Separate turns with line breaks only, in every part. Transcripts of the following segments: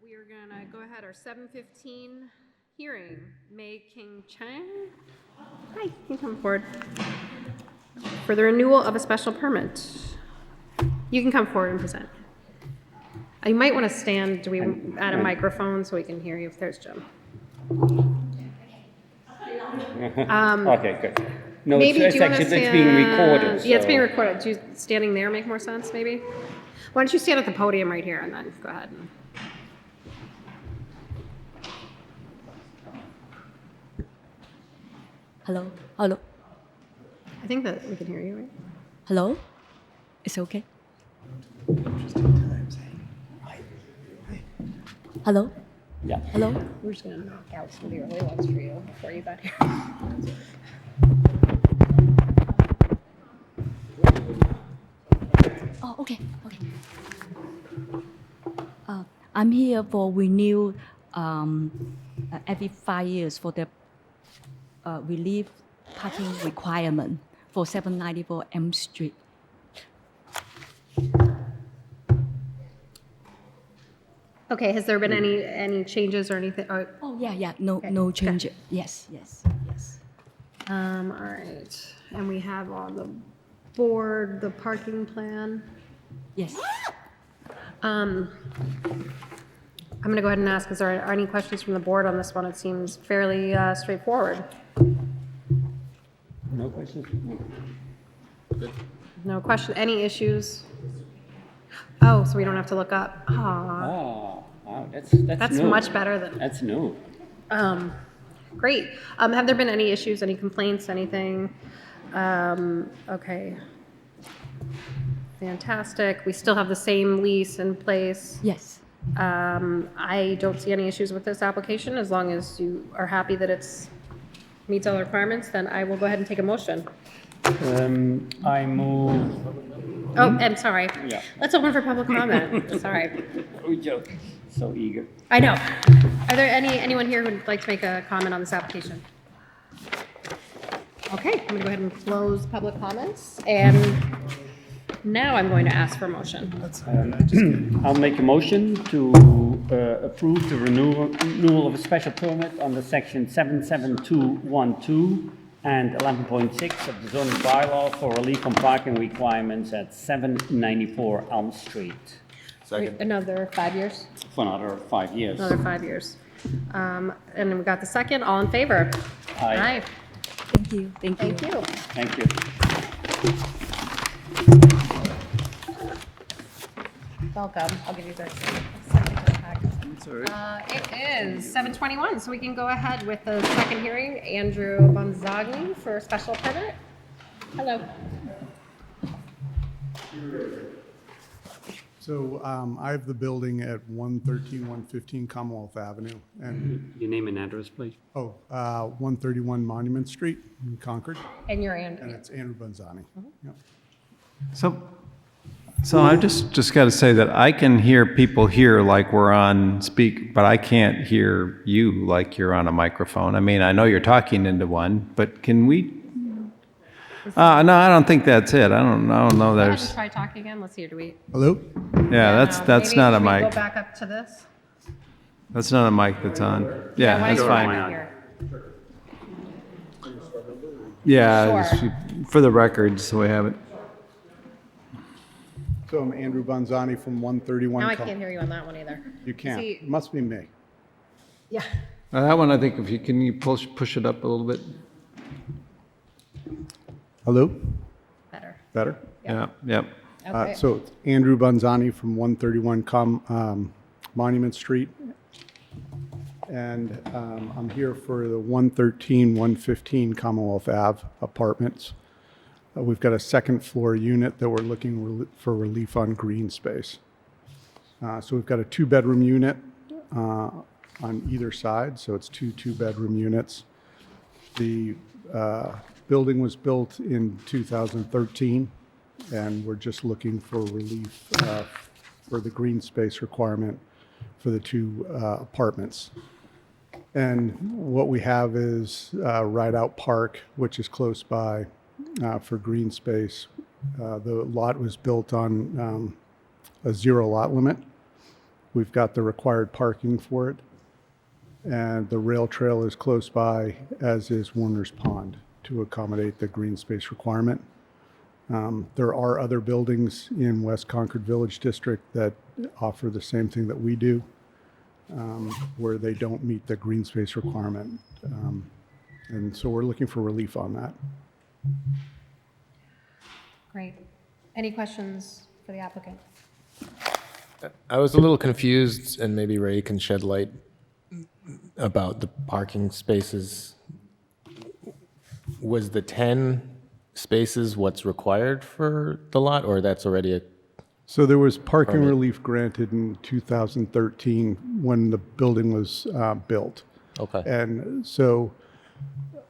We are gonna go ahead, our 7:15 hearing. May King Chang. Hi, you come forward. For the renewal of a special permit. You can come forward and present. You might want to stand, do we add a microphone so we can hear you if there's Jim?
Okay, good. No,
Maybe,
it's
do you want to
actually,
stand?
it's being recorded.
Yeah, it's
so-
being recorded. Do you, standing there make more sense, maybe? Why don't you stand at the podium right here and then go ahead.
Hello? Hello?
I think that we can hear you, right?
Hello? It's okay? Hello?
Yeah.
Hello?
We're just gonna knock out some of the early ones for you before you got here.
Oh, okay, okay. I'm here for renew every 5 years for the relief parking requirement for 794 M Street.
Okay, has there been any changes or anything?
Oh, yeah, no,
Okay,
no
okay.
change. Yes.
All right, and we have on the board the parking plan.
Yes.
I'm gonna go ahead and ask, is there any questions from the board on this one? It seems fairly straightforward.
No questions?
No question, any issues? Oh, so we don't have to look up. Aw,
Oh, wow, that's
that's
new.
much better than,
That's new.
great. Have there been any issues, any complaints, anything? Okay. Fantastic. We still have the same lease in place.
Yes.
I don't see any issues with this application. As long as you are happy that it's meets all the requirements, then I will go ahead and take a motion.
I move.
Oh, and sorry.
Yeah.
Let's open for public comment. Sorry.
We joke. So eager.
I know. Are there anyone here who would like to make a comment on this application? Okay, I'm gonna go ahead and close public comments, and now I'm going to ask for a motion.
I'll make a motion to approve the renewal of a special permit under section 77212 and 11.6 of the zoning bylaw for relief on parking requirements at 794 Elm Street
Another 5 years?
for another 5 years.
Another 5 years. And then we got the second, all in favor?
Aye.
Thank you. Thank you.
Thank you.
Thank you.
Welcome. I'll give you this. Second to pack. It is 7:21, so we can go ahead with the second hearing. Andrew Bonzagli for a special permit. Hello.
So I have the building at 113, 115 Commonwealth Avenue, and,
Your name and address, please.
131 Monument Street in Concord,
And you're
and
Andrew.
it's Andrew Bonzani. Yep.
So I just got to say that I can hear people here like we're on speak, but I can't hear you like you're on a microphone. I mean, I know you're talking into one, but can we? No, I don't think that's it. I don't know.
Go ahead and
There's
try talking again. Let's see. Do we?
Hello?
that's
Maybe
not a
should we
mic.
Go back up to this.
That's not a mic that's on. Yeah,
Why
that's
don't you
fine.
come out here?
Yeah,
Sure.
for the record, so we have it.
So I'm Andrew Bonzani from 131.
Now I can't hear you on that one either.
You can't.
See-
It must be me.
Yeah.
That one, I think, if you can you push it up a little bit.
Hello?
Better.
Better?
Yeah, yep.
Okay.
So it's Andrew Bonzani from 131 Monument Street. And I'm here for the 113, 115 Commonwealth Ave apartments. We've got a second floor unit that we're looking for relief on green space. So we've got a 2-bedroom unit on either side, so it's two bedroom units. The building was built in 2013, and we're just looking for relief for the green space requirement for the 2 apartments. And what we have is Rideout Park, which is close by for green space. The lot was built on a 0 lot limit. We've got the required parking for it. And the rail trail is close by, as is Warner's Pond, to accommodate the green space requirement. There are other buildings in West Concord Village District that offer the same thing that we do, where they don't meet the green space requirement. And so we're looking for relief on that.
Great. Any questions for the applicant?
I was a little confused, and maybe Ray can shed light about the parking spaces. Was the 10 spaces what's required for the lot, or that's already a,
So there was parking
Permit.
relief granted in 2013 when the building was built.
okay,
And so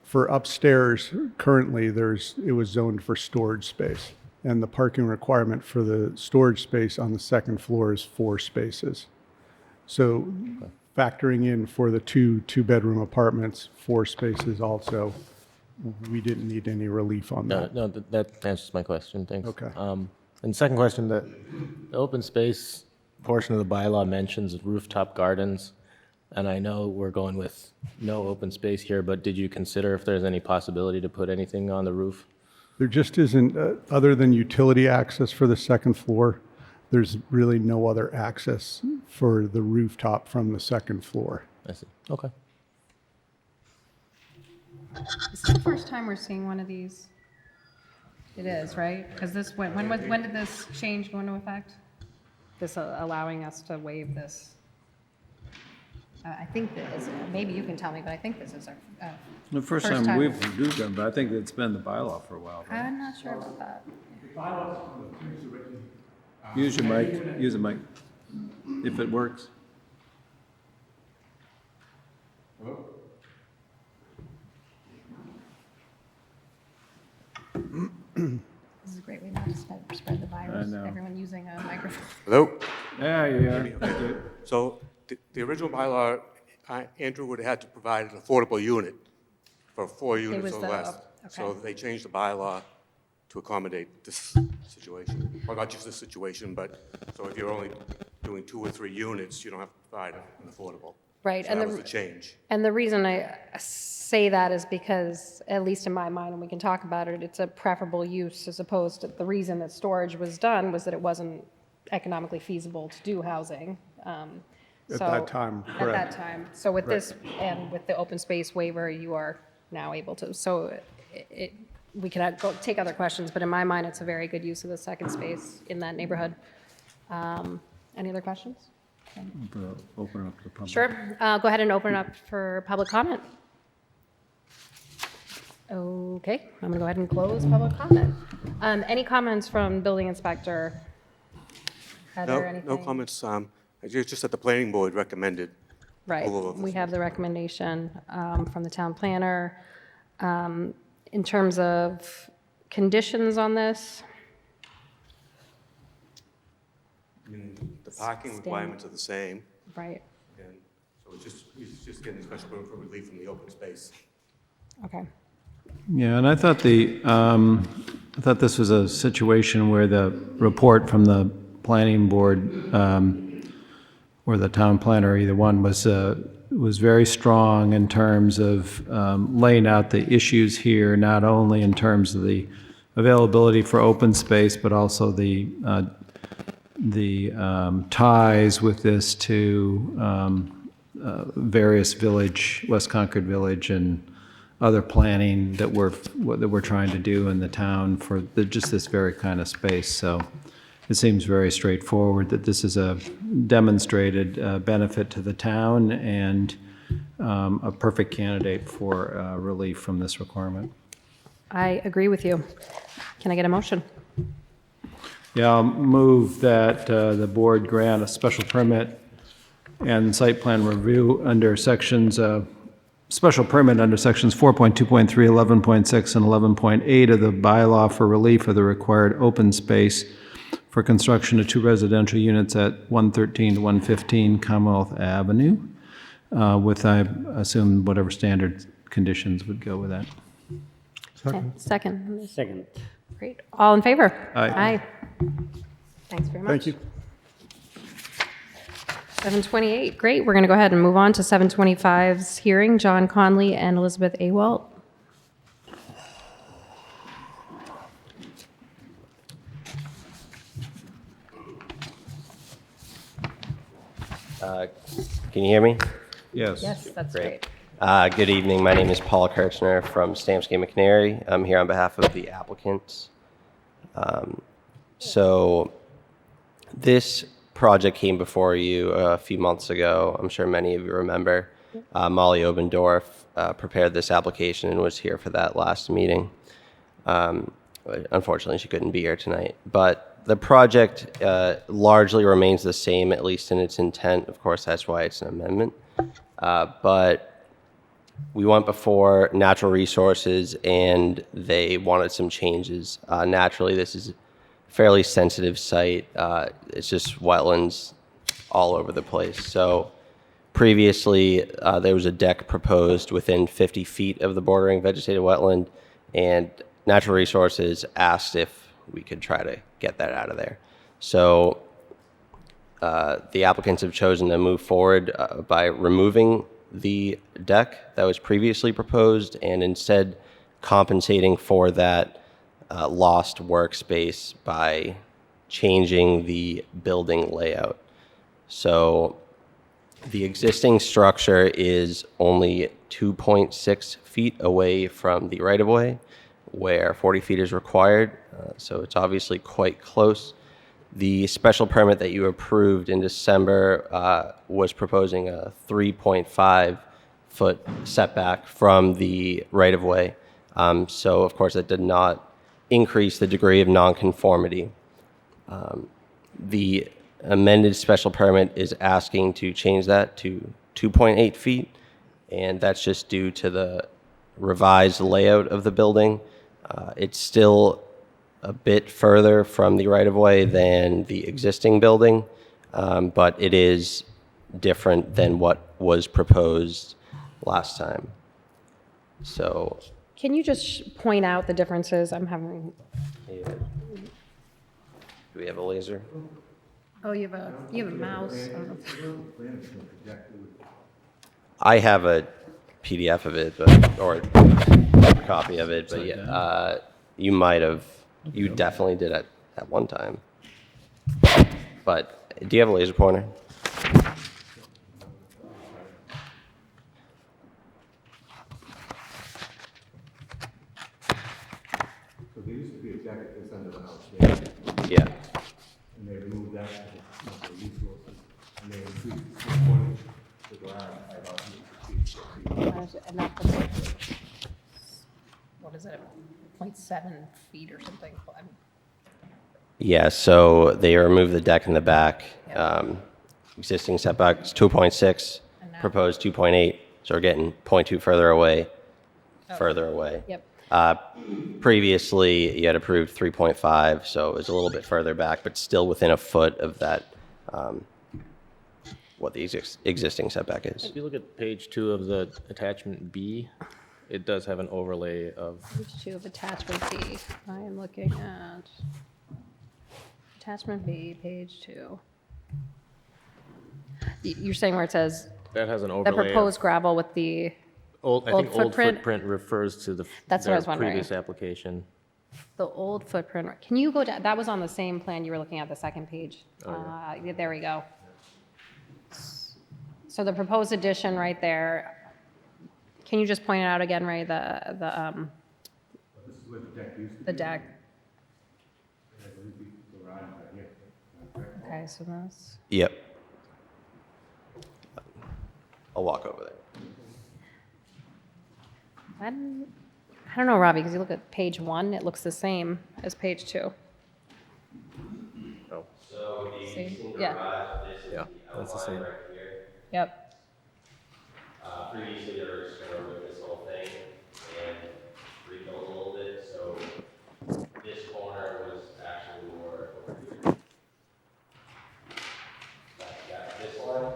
for upstairs, currently, it was zoned for storage space. And the parking requirement for the storage space on the second floor is 4 spaces. So factoring in for the two-bedroom apartments, 4 spaces also, we didn't need any relief on
no,
that.
no, that answers my question, thanks.
Okay.
And second question, the open space portion of the bylaw mentions rooftop gardens, and I know we're going with no open space here, but did you consider if there's any possibility to put anything on the roof?
There just isn't, other than utility access for the second floor, there's really no other access for the rooftop from the second floor.
I see, okay.
Is this the first time we're seeing one of these? It is, right? Because this, when did this change go into effect? This allowing us to waive this? I think that is, maybe you can tell me, but I think this is our,
The first
First
time
time.
we've do them, but I think it's been the bylaw for a while. right?
I'm not sure about that.
Use your mic, use a mic, if it works.
This is a great way not to spread the virus.
know.
Everyone using a microphone.
Hello?
Yeah, yeah, thank you.
So the original bylaw, Andrew would have had to provide an affordable unit for 4 units
was
or
the-
less.
okay.
So they changed the bylaw to accommodate this situation. Well, not just this situation, but, so if you're only doing 2 or 3 units, you don't have to provide an affordable.
Right,
So
and
that
the-
was the change.
And the reason I say that is because, at least in my mind, and we can talk about it, it's a preferable use as opposed to, the reason that storage was done was that it wasn't economically feasible to do housing.
At
So-
that time,
At that
correct.
time. So with this, and with the open space waiver, you are now able to. So we can go take other questions, but in my mind, it's a very good use of the second space in that neighborhood. Any other questions?
Open up to the public.
Sure. Go ahead and open it up for public comment. Okay, I'm gonna go ahead and close public comment. Any comments from building inspector? Heather,
No,
anything?
no comments. It's just that the planning board recommended.
Right,
approval of
we
this.
have the recommendation from the town planner. In terms of conditions on this,
I mean, the parking requirements are the same,
right,
and so he's just getting a special permit for relief from the open space.
okay.
Yeah, and I thought I thought this was a situation where the report from the planning board, or the town planner, either one, was very strong in terms of laying out the issues here, not only in terms of the availability for open space, but also the ties with this to various village, West Concord Village, and other planning that we're trying to do in the town for just this very kind of space. So it seems very straightforward that this is a demonstrated benefit to the town and a perfect candidate for relief from this requirement.
I agree with you. Can I get a motion?
Yeah, I'll move that the board grant a special permit and site plan review under sections, special permit under sections 4.2.3, 11.6, and 11.8 of the bylaw for relief of the required open space for construction of 2 residential units at 113 to 115 Commonwealth Avenue, with, I assume, whatever standard conditions would go with that.
Okay, second.
Second.
Great. All in favor?
Aye.
Thanks very much.
Thank you.
7:28, great. We're going to go ahead and move on to 7:25's hearing, John Conley and Elizabeth Awalt.
Can you hear me?
Yes.
Yes, that's great.
Good evening. My name is Paul Kirchner from Stamsky McNary. I'm here on behalf of the applicants. So this project came before you a few months ago. I'm sure many of you remember. Molly Obendorf prepared this application and was here for that last meeting. Unfortunately, she couldn't be here tonight. But the project largely remains the same, at least in its intent. Of course, that's why it's an amendment. But we went before Natural Resources, and they wanted some changes. Naturally, this is a fairly sensitive site. It's just wetlands all over the place. So previously, there was a deck proposed within 50 feet of the bordering vegetated wetland, and Natural Resources asked if we could try to get that out of there. So the applicants have chosen to move forward by removing the deck that was previously proposed and instead compensating for that lost workspace by changing the building layout. So the existing structure is only 2.6 feet away from the right-of-way, where 40 feet is required, so it's obviously quite close. The special permit that you approved in December was proposing a 3.5 foot setback from the right-of-way. So of course that did not increase the degree of nonconformity. The amended special permit is asking to change that to 2.8 feet, and that's just due to the revised layout of the building. It's still a bit further from the right-of-way than the existing building, but it is different than what was proposed last time. So,
Can you just point out the differences? I'm having,
yeah. Do we have a laser?
oh, you have a mouse.
I have a PDF of it, but, or a copy of it, but yeah, you might have, you definitely did at one time. But do you have a laser pointer?
So there used to be a deck at this end of the house,
Yeah.
and they removed that for natural resources, and they increased the footage, the garage by about 8 feet.
And that puts it, what is it, 0.7 feet or something?
Yeah, so they removed the deck in the back.
Yeah.
Existing setback is 2.6,
And now-
proposed 2.8, so we're getting 0.2 further away, further away.
Yep.
Previously, you had approved 3.5, so it was a little bit further back, but still within a foot of that, what the existing setback is.
If you look at page 2 of the attachment B, it does have an overlay of,
Page 2 of attachment B. I am looking at attachment B, page 2. You're saying where it says
that has an
the
overlay of
proposed gravel with the,
I
old
think old
footprint.
footprint refers to the
That's what I was
their
wondering.
previous application.
the old footprint. Can you go down, that was on the same plan you were looking at, the second page. Yeah, there we go. So the proposed addition right there, can you just point it out again, Ray,
This is where the deck used to be.
the deck?
I believe the garage right here.
Okay, so that's,
Yep. I'll walk over there.
I don't know, Robbie, because you look at page 1, it looks the same as page 2.
Oh,
So the
See?
existing
Yeah.
garage, this is
Yeah,
the
that's the
outline
same.
right here.
Yep.
Previously, they were just gonna remove this whole thing and rebuild a little bit, so this corner was actually more over here. Like this one.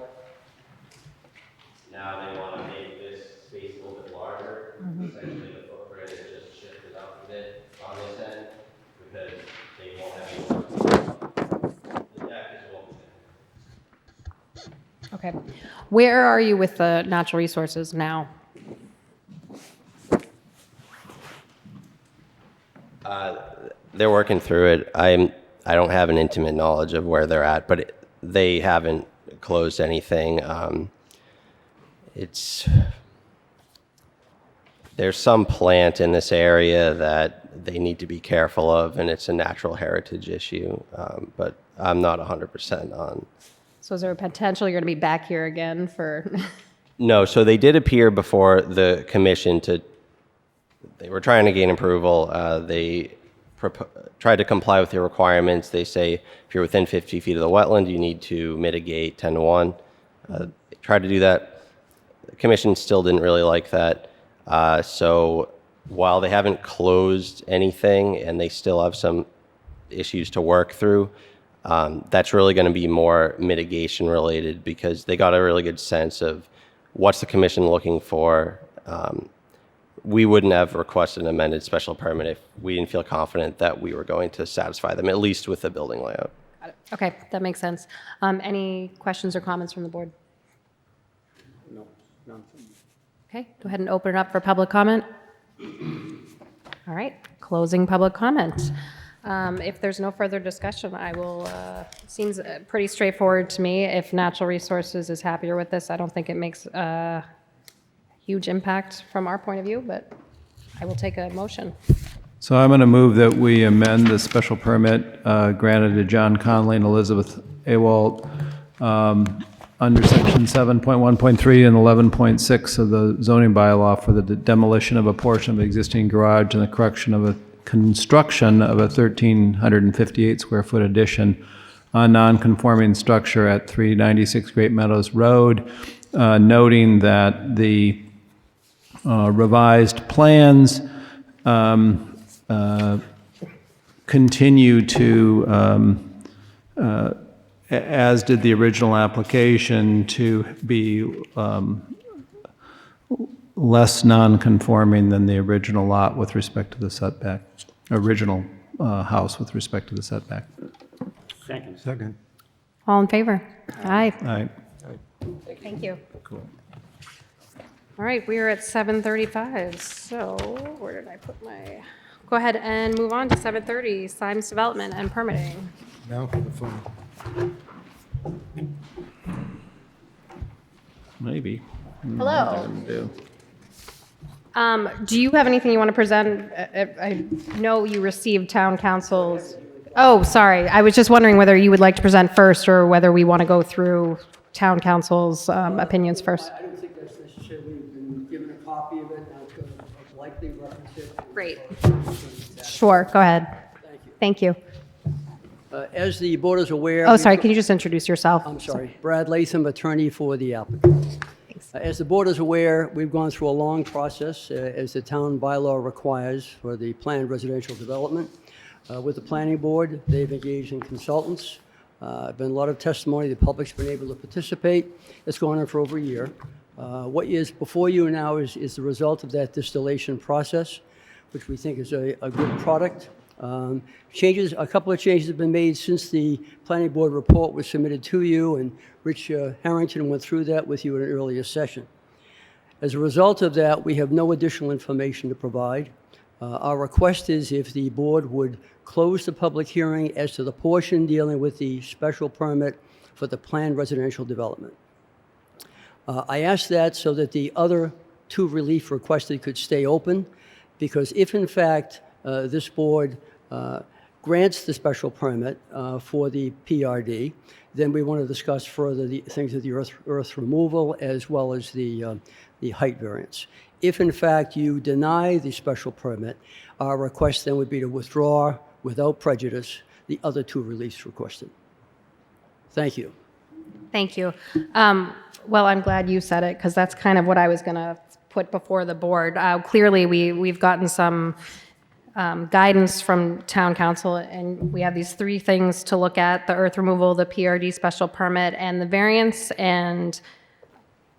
Now they wanna make this space a little bit larger. Essentially, the footprint is just shifted up a bit on this end because they won't have any more. The deck is what we
Okay. Where are you with the natural resources now?
They're working through it. I don't have an intimate knowledge of where they're at, but they haven't closed anything. There's some plant in this area that they need to be careful of, and it's a natural heritage issue. But I'm not 100% on.
So is there a potential you're going to be back here again for?
No, so they did appear before the commission they were trying to gain approval. They tried to comply with the requirements. They say if you're within 50 feet of the wetland, you need to mitigate 10 to 1. They tried to do that. The commission still didn't really like that. So while they haven't closed anything and they still have some issues to work through, that's really going to be more mitigation related because they got a really good sense of what's the commission looking for. We wouldn't have requested an amended special permit if we didn't feel confident that we were going to satisfy them, at least with the building layout.
Got it. Okay, that makes sense. Any questions or comments from the board?
No, none.
Okay, go ahead and open it up for public comment. All right, closing public comment. If there's no further discussion, I will, seems pretty straightforward to me. If Natural Resources is happier with this, I don't think it makes a huge impact from our point of view, but I will take a motion.
So I'm going to move that we amend the special permit granted to John Conley and Elizabeth Awalt under section 7.1.3 and 11.6 of the zoning bylaw for the demolition of a portion of existing garage and the construction of a 1,358 square foot addition on non-conforming structure at 396 Great Meadows Road, noting that the revised plans continue to, as did the original application, to be less non-conforming than the original lot with respect to the setback, original house with respect to the setback.
Second.
All in favor? Aye.
All right.
Thank you. Cool. All right, we are at 7:35, so where did I put my, go ahead and move on to 7:30, Symes Development and Permitting.
Now for the phone.
Maybe.
Hello.
Do.
Do you have anything you want to present? I know you received town council's, oh, sorry, I was just wondering whether you would like to present first or whether we want to go through town council's opinions first.
I don't think that's necessary. We've been given a copy of it, and I'll likely reference it.
Great. Sure, go ahead. Thank you.
As the board is aware...
Oh, sorry, can you just introduce yourself?
I'm sorry. Brad Latham, attorney for the applicant.
Thanks.
As the board is aware, we've gone through a long process, as the town bylaw requires, for the planned residential development. With the planning board, they've engaged in consultants. Been a lot of testimony. The public's been able to participate. It's gone on for over a year. What is before you now is the result of that distillation process, which we think is a good product. A couple of changes have been made since the planning board report was submitted to you, and Rich Harrington went through that with you in an earlier session. As a result of that, we have no additional information to provide. Our request is if the board would close the public hearing as to the portion dealing with the special permit for the planned residential development. I ask that so that the other two relief requested could stay open, because if in fact this board grants the special permit for the PRD, then we want to discuss further the things of the earth removal as well as the height variance. If in fact you deny the special permit, our request then would be to withdraw without prejudice the other two reliefs requested. Thank you.
Thank you. Well, I'm glad you said it, because that's kind of what I was going to put before the board. Clearly, we've gotten some guidance from town council, and we have these three things to look at: the earth removal, the PRD special permit, and the variance. And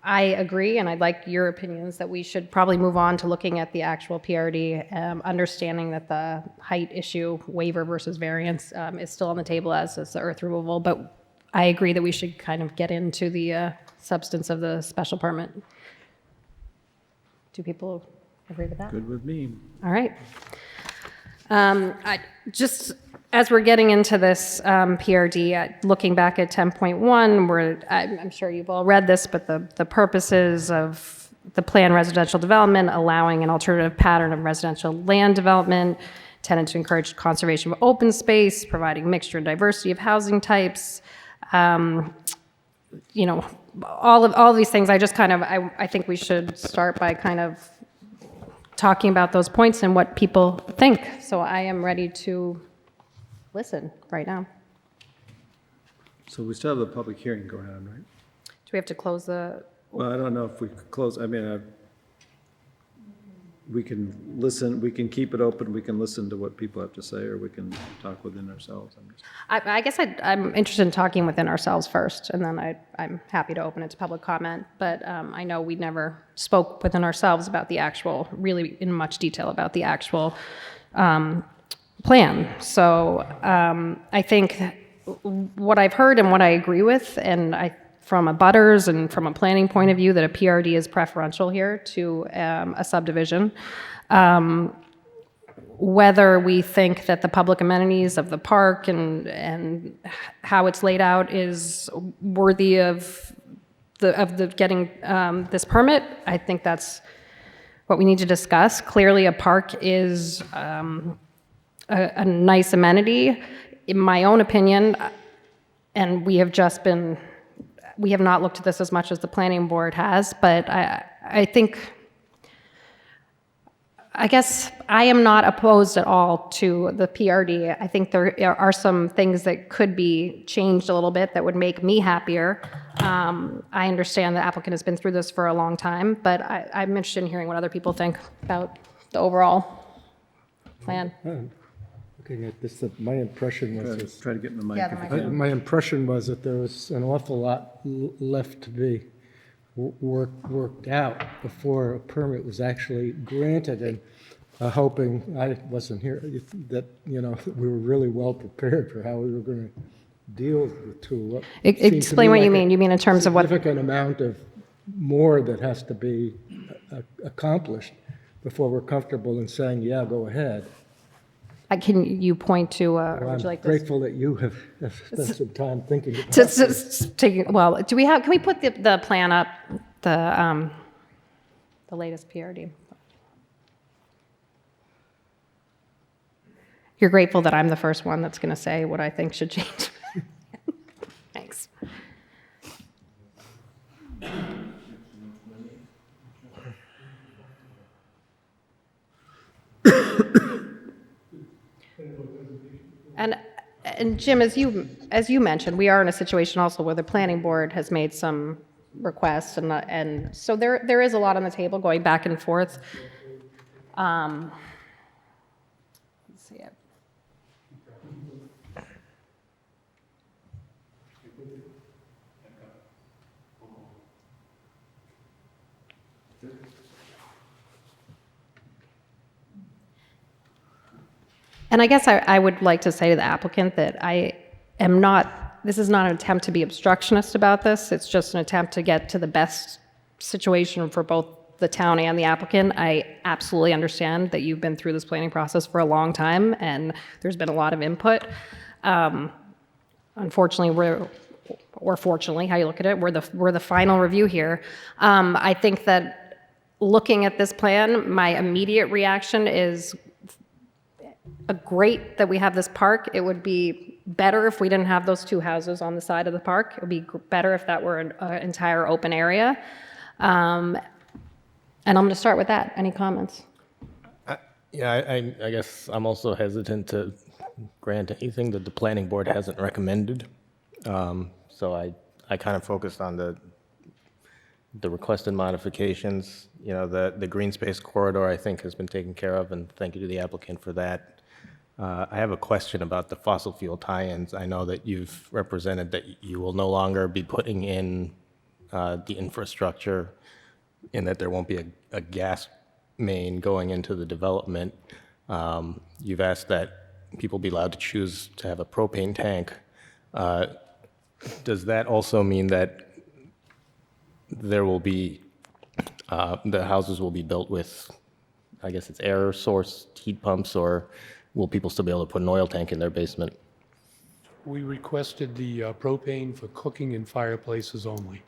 I agree, and I'd like your opinions, that we should probably move on to looking at the actual PRD, understanding that the height issue, waiver versus variance, is still on the table as is the earth removal. But I agree that we should kind of get into the substance of the special permit. Do people agree with that?
Good with me.
All right. Just as we're getting into this PRD, looking back at 10.1, where I'm sure you've all read this, but the purposes of the planned residential development, allowing an alternative pattern of residential land development, intended to encourage conservation of open space, providing mixture and diversity of housing types, you know, all of these things. I just kind of, I think we should start by kind of talking about those points and what people think. So I am ready to listen right now.
So we still have the public hearing going on, right?
Do we have to close the,
Well, I don't know if we could close, I mean, we can listen, we can keep it open, we can listen to what people have to say, or we can talk within ourselves.
I guess I'm interested in talking within ourselves first, and then I'm happy to open it to public comment. But I know we never spoke within ourselves about the actual, really in much detail about the actual plan. So I think what I've heard and what I agree with, and from a butters and from a planning point of view, that a PRD is preferential here to a subdivision. Whether we think that the public amenities of the park and how it's laid out is worthy of the getting this permit, I think that's what we need to discuss. Clearly, a park is a nice amenity. In my own opinion, and we have not looked at this as much as the planning board has, but I guess I am not opposed at all to the PRD. I think there are some things that could be changed a little bit that would make me happier. I understand the applicant has been through this for a long time, but I'm interested in hearing what other people think about the overall plan.
Looking at this, my impression was,
Try to get in the mic.
Yeah, the
if you
microphone.
can.
my impression was that there was an awful lot left to be worked out before a permit was actually granted, and hoping, I wasn't here, that, you know, we were really well prepared for how we were going to deal with what seemed to
Explain
me
what you
like a
mean. You mean in terms of what?
significant amount of more that has to be accomplished before we're comfortable in saying, yeah, go ahead.
Can you point to, or
Well,
would you
I'm
like this?
grateful that you have spent some time thinking about
To
this.
well, can we put the plan up, the latest PRD? You're grateful that I'm the first one that's going to say what I think should change. Thanks. And Jim, as you mentioned, we are in a situation also where the planning board has made some requests, and so there is a lot on the table going back and forth. Let's see it. And I guess I would like to say to the applicant that this is not an attempt to be obstructionist about this. It's just an attempt to get to the best situation for both the town and the applicant. I absolutely understand that you've been through this planning process for a long time, and there's been a lot of input. Unfortunately, or fortunately, how you look at it, we're the final review here. I think that looking at this plan, my immediate reaction is great that we have this park. It would be better if we didn't have those two houses on the side of the park. It would be better if that were an entire open area. And I'm going to start with that. Any comments?
Yeah, I guess I'm also hesitant to grant anything that the planning board hasn't recommended. So I kind of focused on the requested modifications. You know, the green space corridor, I think, has been taken care of, and thank you to the applicant for that. I have a question about the fossil fuel tie-ins. I know that you've represented that you will no longer be putting in the infrastructure, in that there won't be a gas main going into the development. You've asked that people be allowed to choose to have a propane tank. Does that also mean that there will be, the houses will be built with, I guess it's air source heat pumps, or will people still be able to put an oil tank in their basement?
We requested the propane for cooking in fireplaces only.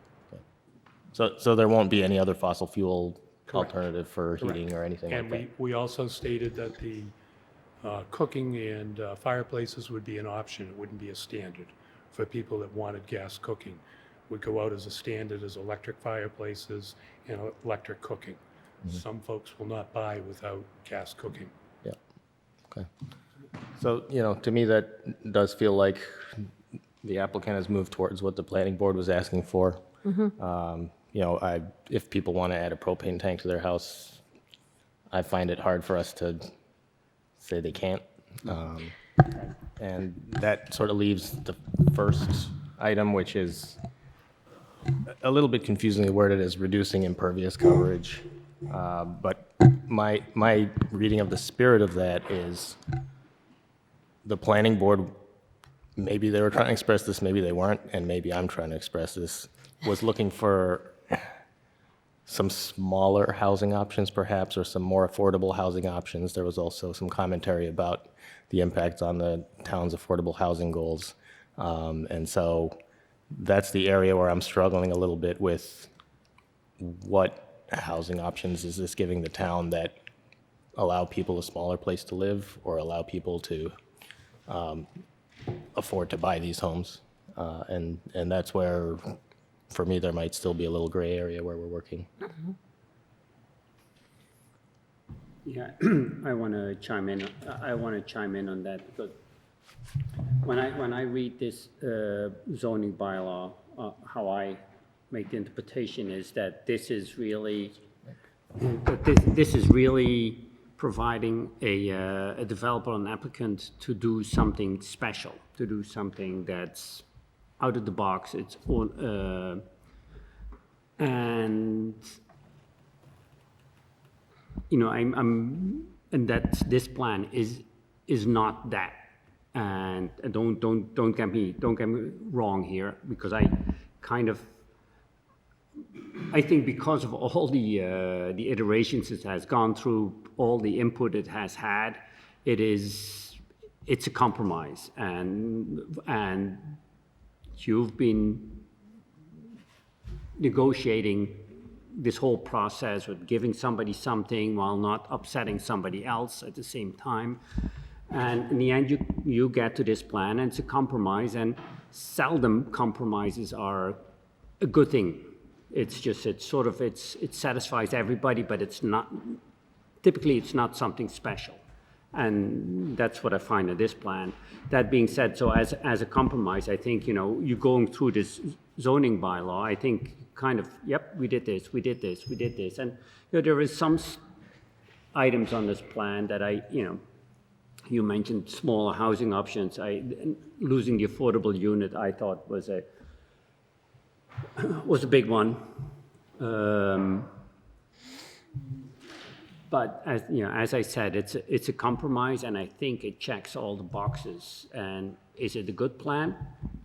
So there won't be any other fossil fuel alternative for heating or anything like
And
that?
we also stated that the cooking and fireplaces would be an option. It wouldn't be a standard for people that wanted gas cooking. Would go out as a standard as electric fireplaces and electric cooking. Some folks will not buy without gas cooking.
Yeah, okay. So, you know, to me, that does feel like the applicant has moved towards what the planning board was asking for. You know, if people want to add a propane tank to their house, I find it hard for us to say they can't. And that sort of leaves the first item, which is a little bit confusingly worded as reducing impervious coverage. But my reading of the spirit of that is the planning board, maybe they were trying to express this, maybe they weren't, and maybe I'm trying to express this, was looking for some smaller housing options perhaps, or some more affordable housing options. There was also some commentary about the impact on the town's affordable housing goals. And so that's the area where I'm struggling a little bit with what housing options is this giving the town that allow people a smaller place to live or allow people to afford to buy these homes. And that's where, for me, there might still be a little gray area where we're working.
Yeah, I want to chime in. I want to chime in on that because when I read this zoning bylaw, how I make the interpretation is that this is really providing a developer, an applicant, to do something special, to do something that's out of the box. It's on, and you know, and that this plan is not that. And don't get me wrong here, because I think because of all the iterations it has gone through, all the input it has had, it's a compromise, and you've been negotiating this whole process with giving somebody something while not upsetting somebody else at the same time. And in the end, you get to this plan, and it's a compromise, and seldom compromises are a good thing. It satisfies everybody, but it's not, typically it's not something special. And that's what I find in this plan. That being said, so as a compromise, I think, you know, you going through this zoning bylaw, I think kind of, yep, we did this. And, you know, there is some items on this plan that you mentioned smaller housing options. Losing the affordable unit, I thought was a big one. But as I said, it's a compromise, and I think it checks all the boxes. And is it a good plan?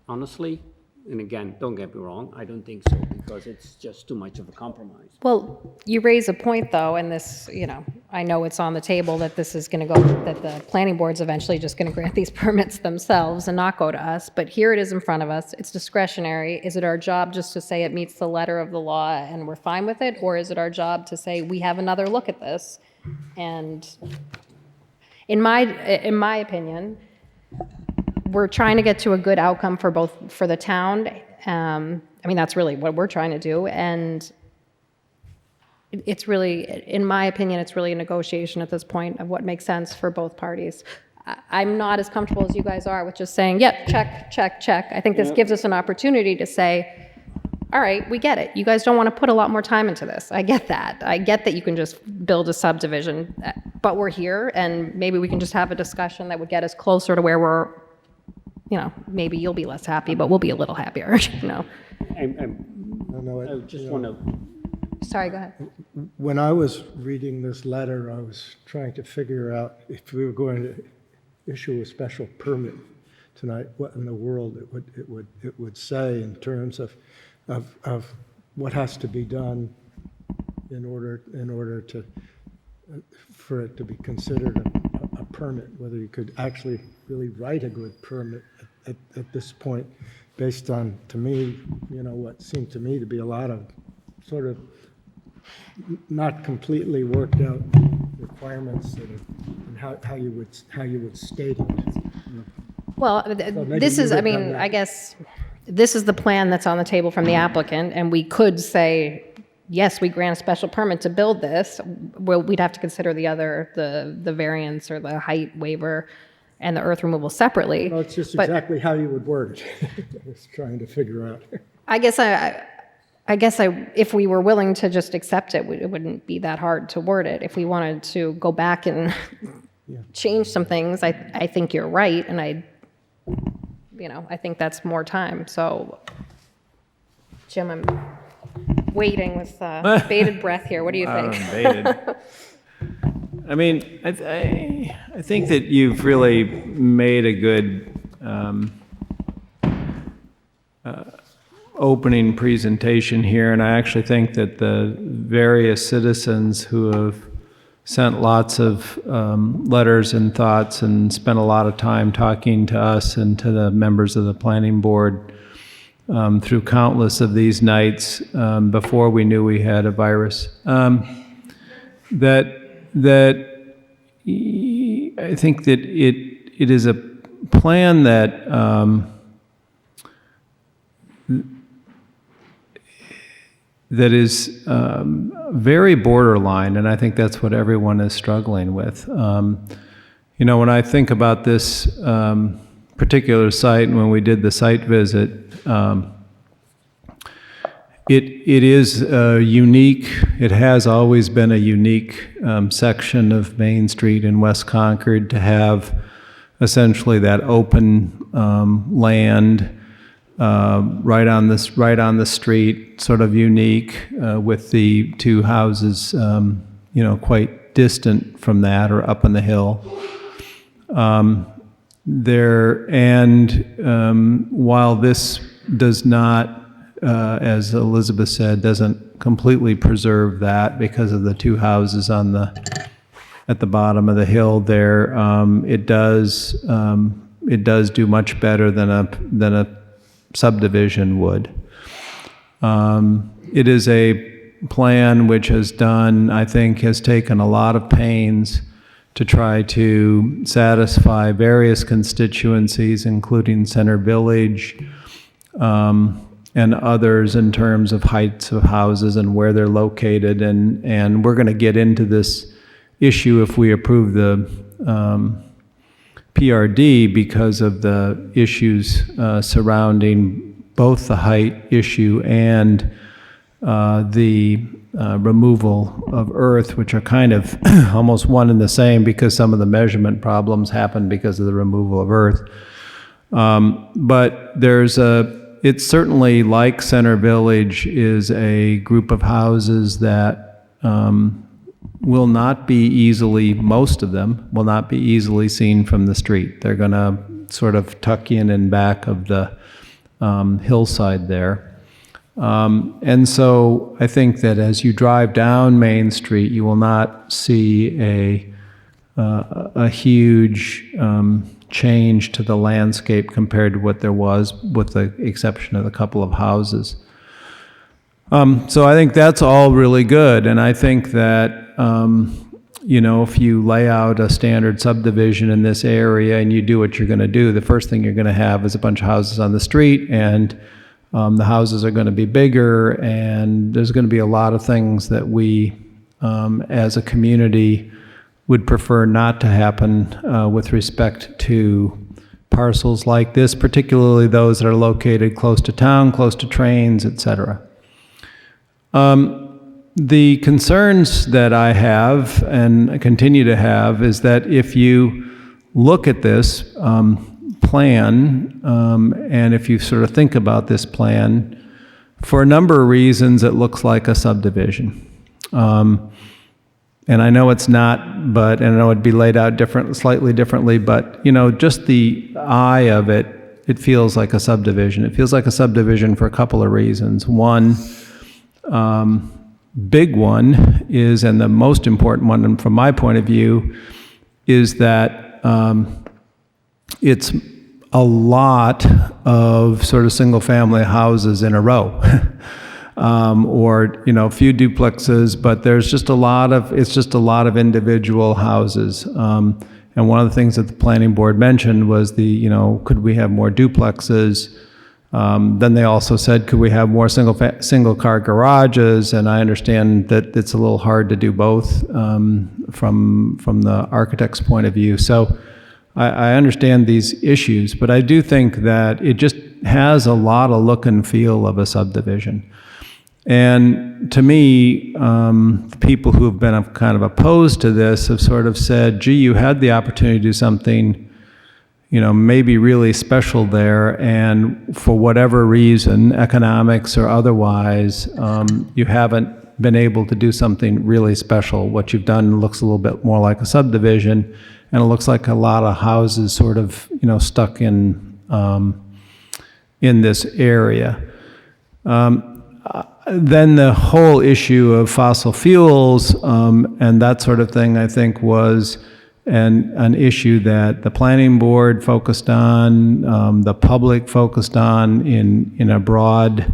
Honestly, and again, don't get me wrong, I don't think so, because it's just too much of a compromise.
Well, you raise a point, though, and this, I know it's on the table that this is going to go, that the planning board's eventually just going to grant these permits themselves and not go to us, but here it is in front of us. It's discretionary. Is it our job just to say it meets the letter of the law and we're fine with it, or is it our job to say we have another look at this? And in my opinion, we're trying to get to a good outcome for the town. That's really what we're trying to do, and it's really, in my opinion, it's really a negotiation at this point of what makes sense for both parties. I'm not as comfortable as you guys are with just saying, yep, check, check, check. I think this gives us an opportunity to say, all right, we get it. You guys don't want to put a lot more time into this. I get that. I get that you can just build a subdivision, but we're here, and maybe we can just have a discussion that would get us closer to where we're, maybe you'll be less happy, but we'll be a little happier,
I just want to.
Sorry, go ahead.
When I was reading this letter, I was trying to figure out if we were going to issue a special permit tonight, what in the world it would say in terms of what has to be done in order to, for it to be considered a permit, whether you could actually really write a good permit at this point, based on, to me, what seemed to me to be a lot of sort of not completely worked out requirements and how you would state it.
Well,
maybe
this
you
is,
would
I
have
mean,
that.
I guess, this is the plan that's on the table from the applicant, and we could say, yes, we grant a special permit to build this. Well, we'd have to consider the variance or the height waiver and the earth removal separately.
Well, it's just
But
exactly how you would word it. I was trying to figure out.
I guess if we were willing to just accept it, it wouldn't be that hard to word it. If we wanted to go back and change some things, I think you're right, and I think that's more time. So, Jim, I'm waiting with bated breath here. What do you think?
I mean, I think that you've really made a good opening presentation here, and I actually think that the various citizens who have sent lots of letters and thoughts and spent a lot of time talking to us and to the members of the planning board through countless of these nights before we knew we had a virus, that I think that it is a plan that that is very borderline, and I think that's what everyone is struggling with. When I think about this particular site, and when we did the site visit, it is unique. It has always been a unique section of Main Street in West Concord to have essentially that open land right on the street, sort of unique, with the two houses, quite distant from that or up on the hill. While this does not, as Elizabeth said, doesn't completely preserve that because of the two houses at the bottom of the hill there, it does do much better than a subdivision would. It is a plan which has taken a lot of pains to try to satisfy various constituencies, including Center Village, and others in terms of heights of houses and where they're located. And we're going to get into this issue if we approve the PRD because of the issues surrounding both the height issue and the removal of earth, which are kind of almost one and the same because some of the measurement problems happen because of the removal of earth. But it's certainly like Center Village is a group of houses that will not be easily, most of them will not be easily seen from the street. They're going to sort of tuck in back of the hillside there. And so I think that as you drive down Main Street, you will not see a huge change to the landscape compared to what there was, with the exception of a couple of houses. So I think that's all really good, and I think that if you lay out a standard subdivision in this area and you do what you're going to do, the first thing you're going to have is a bunch of houses on the street, and the houses are going to be bigger, and there's going to be a lot of things that we, as a community, would prefer not to happen with respect to parcels like this, particularly those that are located close to town, close to trains, etc. The concerns that I have and continue to have is that if you look at this plan, and if you sort of think about this plan, for a number of reasons it looks like a subdivision. And I know it's not, and I know it'd be laid out slightly differently, but just the eye of it feels like a subdivision. It feels like a subdivision for a couple of reasons. One, big one is, and the most important one from my point of view, is that it's a lot of sort of single-family houses in a row. Or, you know, a few duplexes, but there's just it's just a lot of individual houses. And one of the things that the planning board mentioned was could we have more duplexes? Then they also said, could we have more single-car garages? And I understand that it's a little hard to do both from the architect's point of view. So I understand these issues, but I do think that it just has a lot of look and feel of a subdivision. And to me, people who have been kind of opposed to this have sort of said, gee, you had the opportunity to do something, maybe really special there, and for whatever reason, economics or otherwise, you haven't been able to do something really special. What you've done looks a little bit more like a subdivision, and it looks like a lot of houses sort of, stuck in this area. Then the whole issue of fossil fuels and that sort of thing, I think, was an issue that the planning board focused on, the public focused on in a broad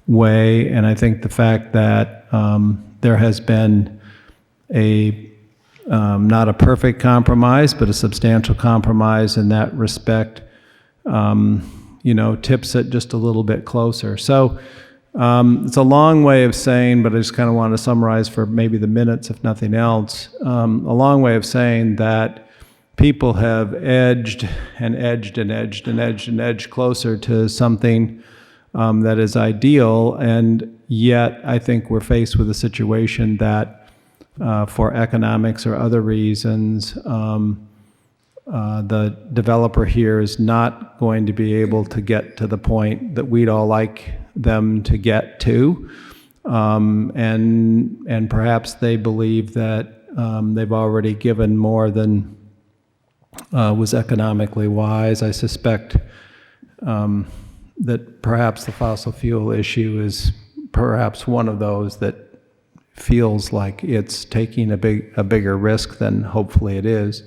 way. And I think the fact that there has been not a perfect compromise, but a substantial compromise in that respect, tips it just a little bit closer. So it's a long way of saying, but I just kind of want to summarize for maybe the minutes, if nothing else, a long way of saying that people have edged and edged and edged and edged and edged closer to something that is ideal, and yet I think we're faced with a situation that for economics or other reasons, the developer here is not going to be able to get to the point that we'd all like them to get to, and perhaps they believe that they've already given more than was economically wise. I suspect that perhaps the fossil fuel issue is perhaps one of those that feels like it's taking a bigger risk than hopefully it is.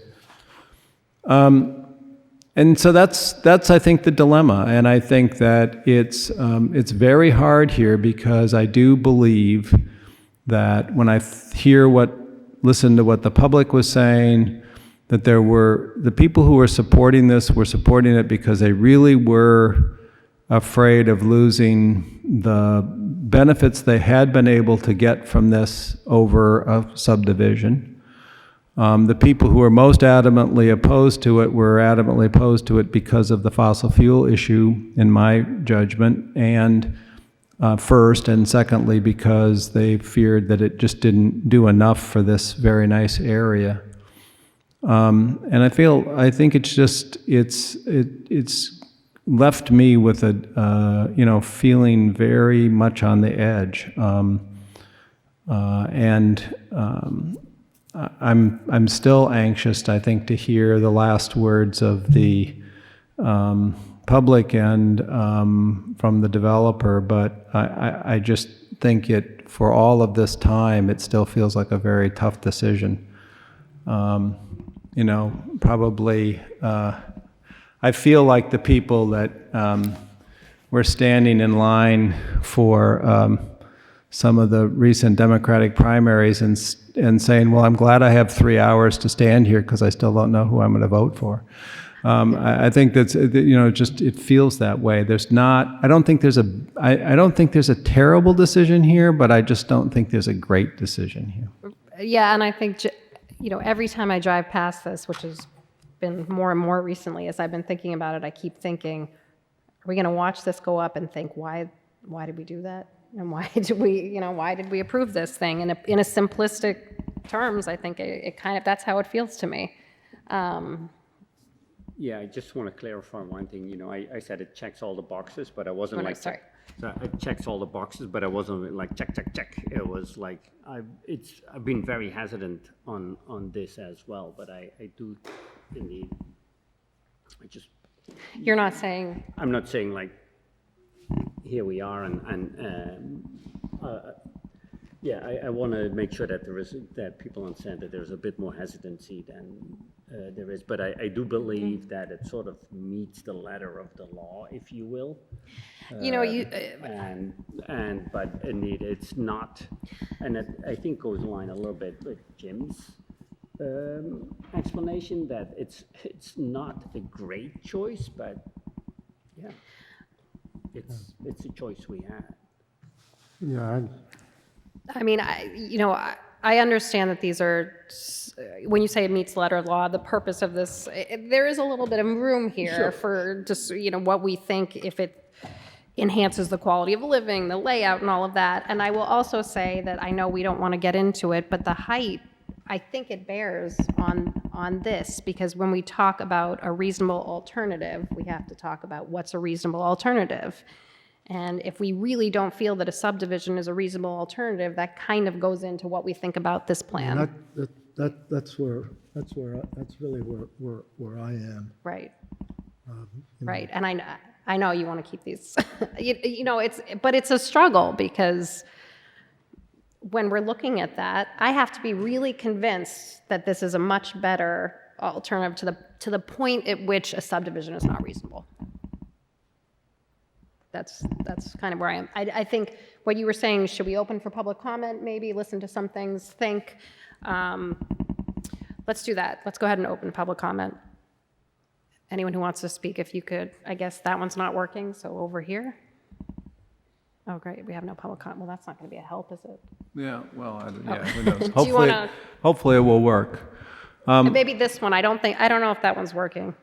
And so that's I think the dilemma, and I think that it's very hard here, because I do believe that when I listen to what the public was saying, that there were the people who were supporting this were supporting it because they really were afraid of losing the benefits they had been able to get from this over a subdivision. The people who were most adamantly opposed to it were adamantly opposed to it because of the fossil fuel issue, in my judgment, and first, and secondly, because they feared that it just didn't do enough for this very nice area. And I think it's left me with a feeling very much on the edge, I'm still anxious, I think, to hear the last words of the public and from the developer, but I just think for all of this time, it still feels like a very tough decision. Probably, I feel like the people that were standing in line for some of the recent Democratic primaries and saying, well, I'm glad I have 3 hours to stand here because I still don't know who I'm going to vote for. I think that's, it feels that way. I don't think there's a terrible decision here, but I just don't think there's a great decision here.
Yeah, and I think, every time I drive past this, which has been more and more recently, as I've been thinking about it, I keep thinking, are we going to watch this go up and think, why did we do that? And why did we approve this thing? And in a simplistic terms, I think it kind of, that's how it feels to me.
Yeah, I just want to clarify one thing. I said it checks all the boxes, but I wasn't
Sorry.
So it checks all the boxes, but I wasn't like check, check, check. It was like I've been very hesitant on this as well, but I do indeed.
You're not saying.
I'm not saying like here we are and Yeah, I want to make sure that that people understand that there's a bit more hesitancy than there is, but I do believe that it sort of meets the letter of the law, if you will.
You know,
But indeed, it's not, and it, I think goes in line a little bit with Jim's explanation that it's not a great choice, but yeah, it's a choice we had.
Yeah,
I mean, I understand that these are, when you say it meets the letter of the law, the purpose of this, there is a little bit of room here for just, what we think if it enhances the quality of living, the layout and all of that. And I will also say that I know we don't want to get into it, but the height, I think it bears on this, because when we talk about a reasonable alternative, we have to talk about what's a reasonable alternative. And if we really don't feel that a subdivision is a reasonable alternative, that kind of goes into what we think about this plan.
that's really where I am.
Right. Right. And I know you want to keep these, but it's a struggle, because when we're looking at that, I have to be really convinced that this is a much better alternative to the point at which a subdivision is not reasonable. That's kind of where I am. I think what you were saying, should we open for public comment, maybe listen to some things, think? Let's do that. Let's go ahead and open public comment. Anyone who wants to speak, if you could, I guess that one's not working, so over here. Oh, great, we have no public comment. Well, that's not going to be a help, is it?
Yeah, well,
Oh.
who knows?
Do you
Hopefully,
wanna-
hopefully it will work.
Maybe this one, I don't know if that one's working.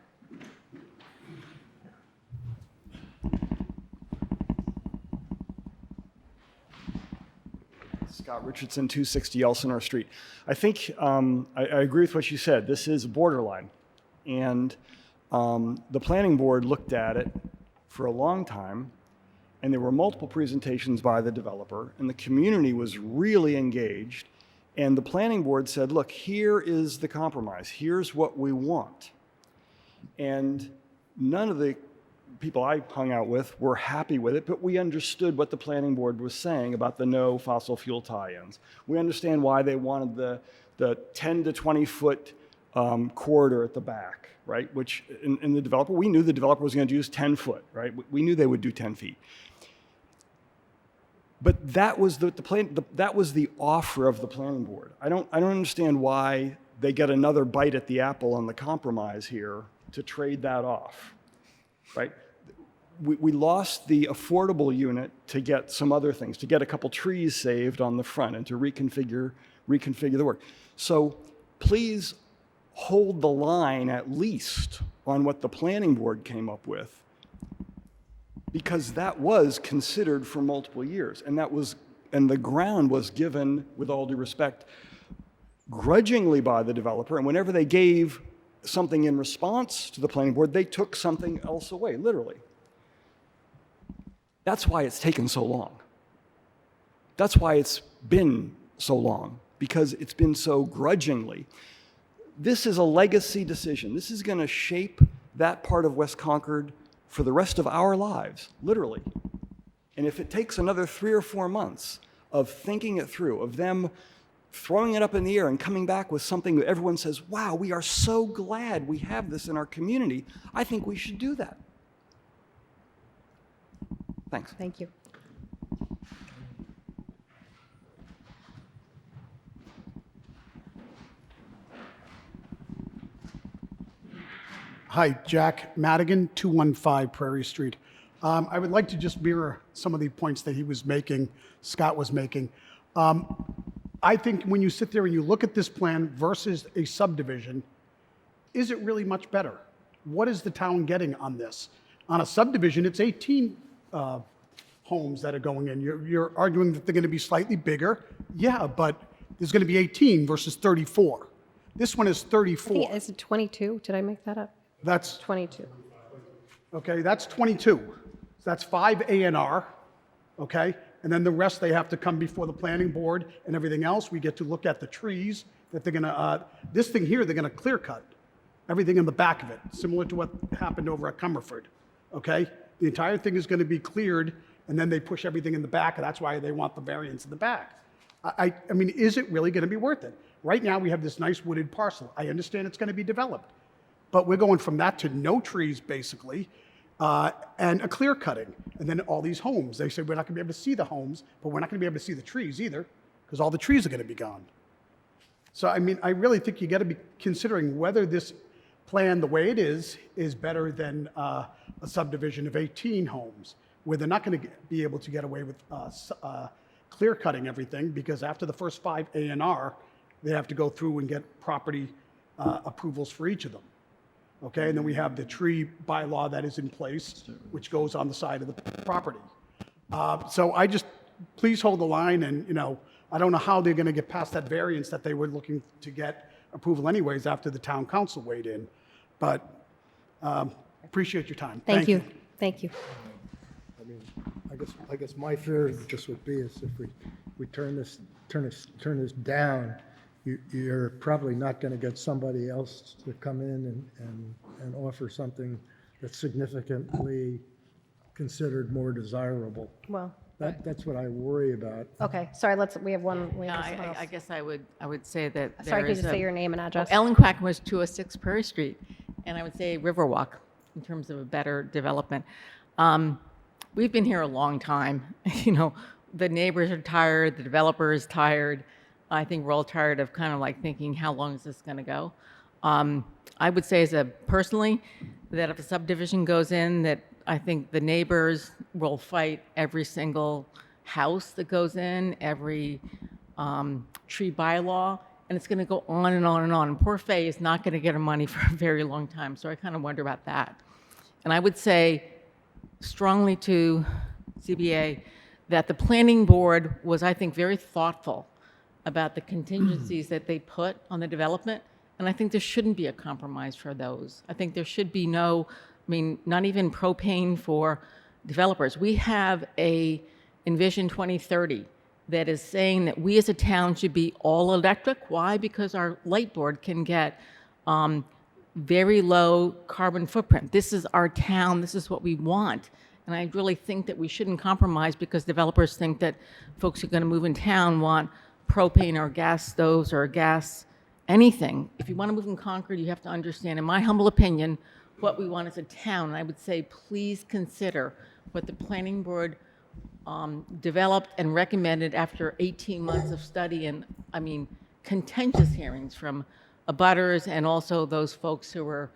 Scott Richardson, 260 Elsinore Street. I think I agree with what you said. This is borderline. And the planning board looked at it for a long time, and there were multiple presentations by the developer, and the community was really engaged. And the planning board said, look, here is the compromise. Here's what we want. And none of the people I hung out with were happy with it, but we understood what the planning board was saying about the no fossil fuel tie-ins. We understand why they wanted the 10 to 20 foot corridor at the back, right? Which in the developer, we knew the developer was going to use 10 foot, right? We knew they would do 10 feet. But that was that was the offer of the planning board. I don't understand why they get another bite at the apple on the compromise here to trade that off, right? We lost the affordable unit to get some other things, to get a couple trees saved on the front and to reconfigure the work. So please hold the line at least on what the planning board came up with, because that was considered for multiple years, and the ground was given, with all due respect, grudgingly by the developer, and whenever they gave something in response to the planning board, they took something else away, literally. That's why it's taken so long. That's why it's been so long, because it's been so grudgingly. This is a legacy decision. This is going to shape that part of West Concord for the rest of our lives, literally. And if it takes another 3 or 4 months of thinking it through, of them throwing it up in the air and coming back with something that everyone says, wow, we are so glad we have this in our community, I think we should do that. Thanks.
Thank you.
Hi, Jack Madigan, 215 Prairie Street. I would like to just mirror some of the points that he was making, Scott was making. I think when you sit there and you look at this plan versus a subdivision, is it really much better? What is the town getting on this? On a subdivision, it's 18 homes that are going in. You're arguing that they're going to be slightly bigger. Yeah, but there's going to be 18 versus 34. This one is 34.
Is it 22? Did I make that up?
That's
22.
okay. That's 22. So that's 5 A&R. Okay, and then the rest they have to come before the planning board and everything else. We get to look at the trees that they're going to. This thing here, they're going to clear cut everything in the back of it, similar to what happened over at Cumberford. Okay, the entire thing is going to be cleared, and then they push everything in the back, and that's why they want the variance in the back. I mean, is it really going to be worth it? Right now, we have this nice wooded parcel. I understand it's going to be developed, but we're going from that to no trees, basically, and a clear cutting, and then all these homes. They say we're not going to be able to see the homes, but we're not going to be able to see the trees either, because all the trees are going to be gone. So, I mean, I really think you got to be considering whether this plan, the way it is better than a subdivision of 18 homes, where they're not going to be able to get away with clear cutting everything, because after the first 5 A&R, they have to go through and get property approvals for each of them. Okay, and then we have the tree bylaw that is in place, which goes on the side of the property. So I just, please hold the line, and, you know, I don't know how they're going to get past that variance that they were looking to get approval anyways after the town council weighed in. But appreciate your time.
Thank you. Thank you.
I mean, I guess my fear just would be is if we turn this down, you're probably not going to get somebody else to come in and offer something that's significantly considered more desirable.
Well,
That's what I worry about.
okay, sorry, we have one.
I guess I would say that
Sorry,
there
could
is
you say
a-
your name and address?
Ellen Quacken was 206 Prairie Street, and I would say Riverwalk in terms of a better development. We've been here a long time. You know, the neighbors are tired, the developer is tired. I think we're all tired of kind of like thinking, how long is this going to go? I would say personally, that if a subdivision goes in, that I think the neighbors will fight every single house that goes in, every tree bylaw, and it's going to go on and on and on. And poor Faye is not going to get her money for a very long time, so I kind of wonder about that. And I would say strongly to CBA that the planning board was, I think, very thoughtful about the contingencies that they put on the development, and I think there shouldn't be a compromise for those. I think there should be not even propane for developers. We have a Envision 2030 that is saying that we as a town should be all electric. Why? Because our light board can get very low carbon footprint. This is our town. This is what we want. And I really think that we shouldn't compromise because developers think that folks who are going to move in town want propane or gas stoves or gas anything. If you want to move in Concord, you have to understand, in my humble opinion, what we want as a town. And I would say, please consider what the planning board developed and recommended after 18 months of study and, I mean, contentious hearings from abutters and also those folks who were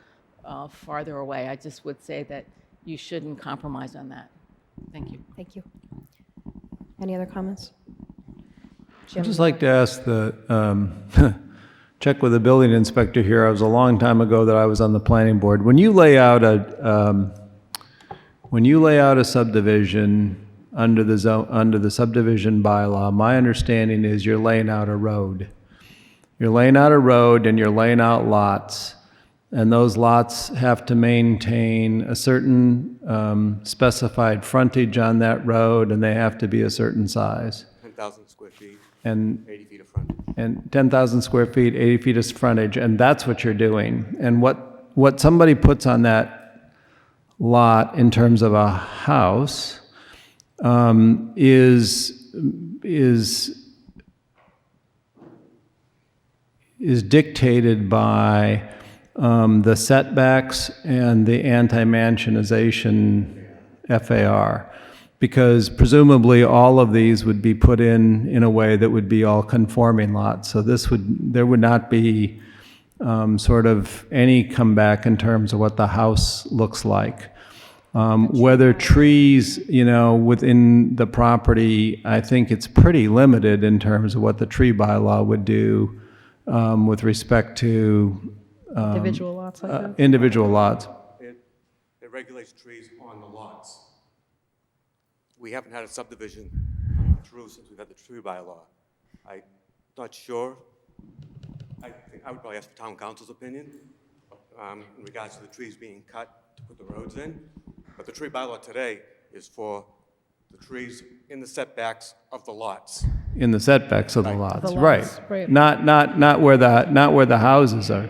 farther away. I just would say that you shouldn't compromise on that. Thank you.
Thank you. Any other comments? Jim?
I'd just like to ask check with the building inspector here. It was a long time ago that I was on the planning board. When you lay out a subdivision under the subdivision bylaw, my understanding is you're laying out a road. You're laying out a road and you're laying out lots, and those lots have to maintain a certain specified frontage on that road, and they have to be a certain size.
10,000 square feet,
And
80 feet of frontage.
and 10,000 square feet, 80 feet of frontage, and that's what you're doing. And what somebody puts on that lot in terms of a house is dictated by the setbacks and the anti-mansionization FAR. Because presumably all of these would be put in a way that would be all conforming lots. So there would not be sort of any comeback in terms of what the house looks like. Whether trees, within the property, I think it's pretty limited in terms of what the tree bylaw would do with respect to
Individual lots like that?
individual lots.
It regulates trees on the lots. We haven't had a subdivision through since we've had the tree bylaw. I'm not sure. I think I would probably ask for town council's opinion in regards to the trees being cut to put the roads in. But the tree bylaw today is for the trees in the setbacks of the lots.
In the setbacks of the lots,
The
right.
lots, right.
Not where the houses are.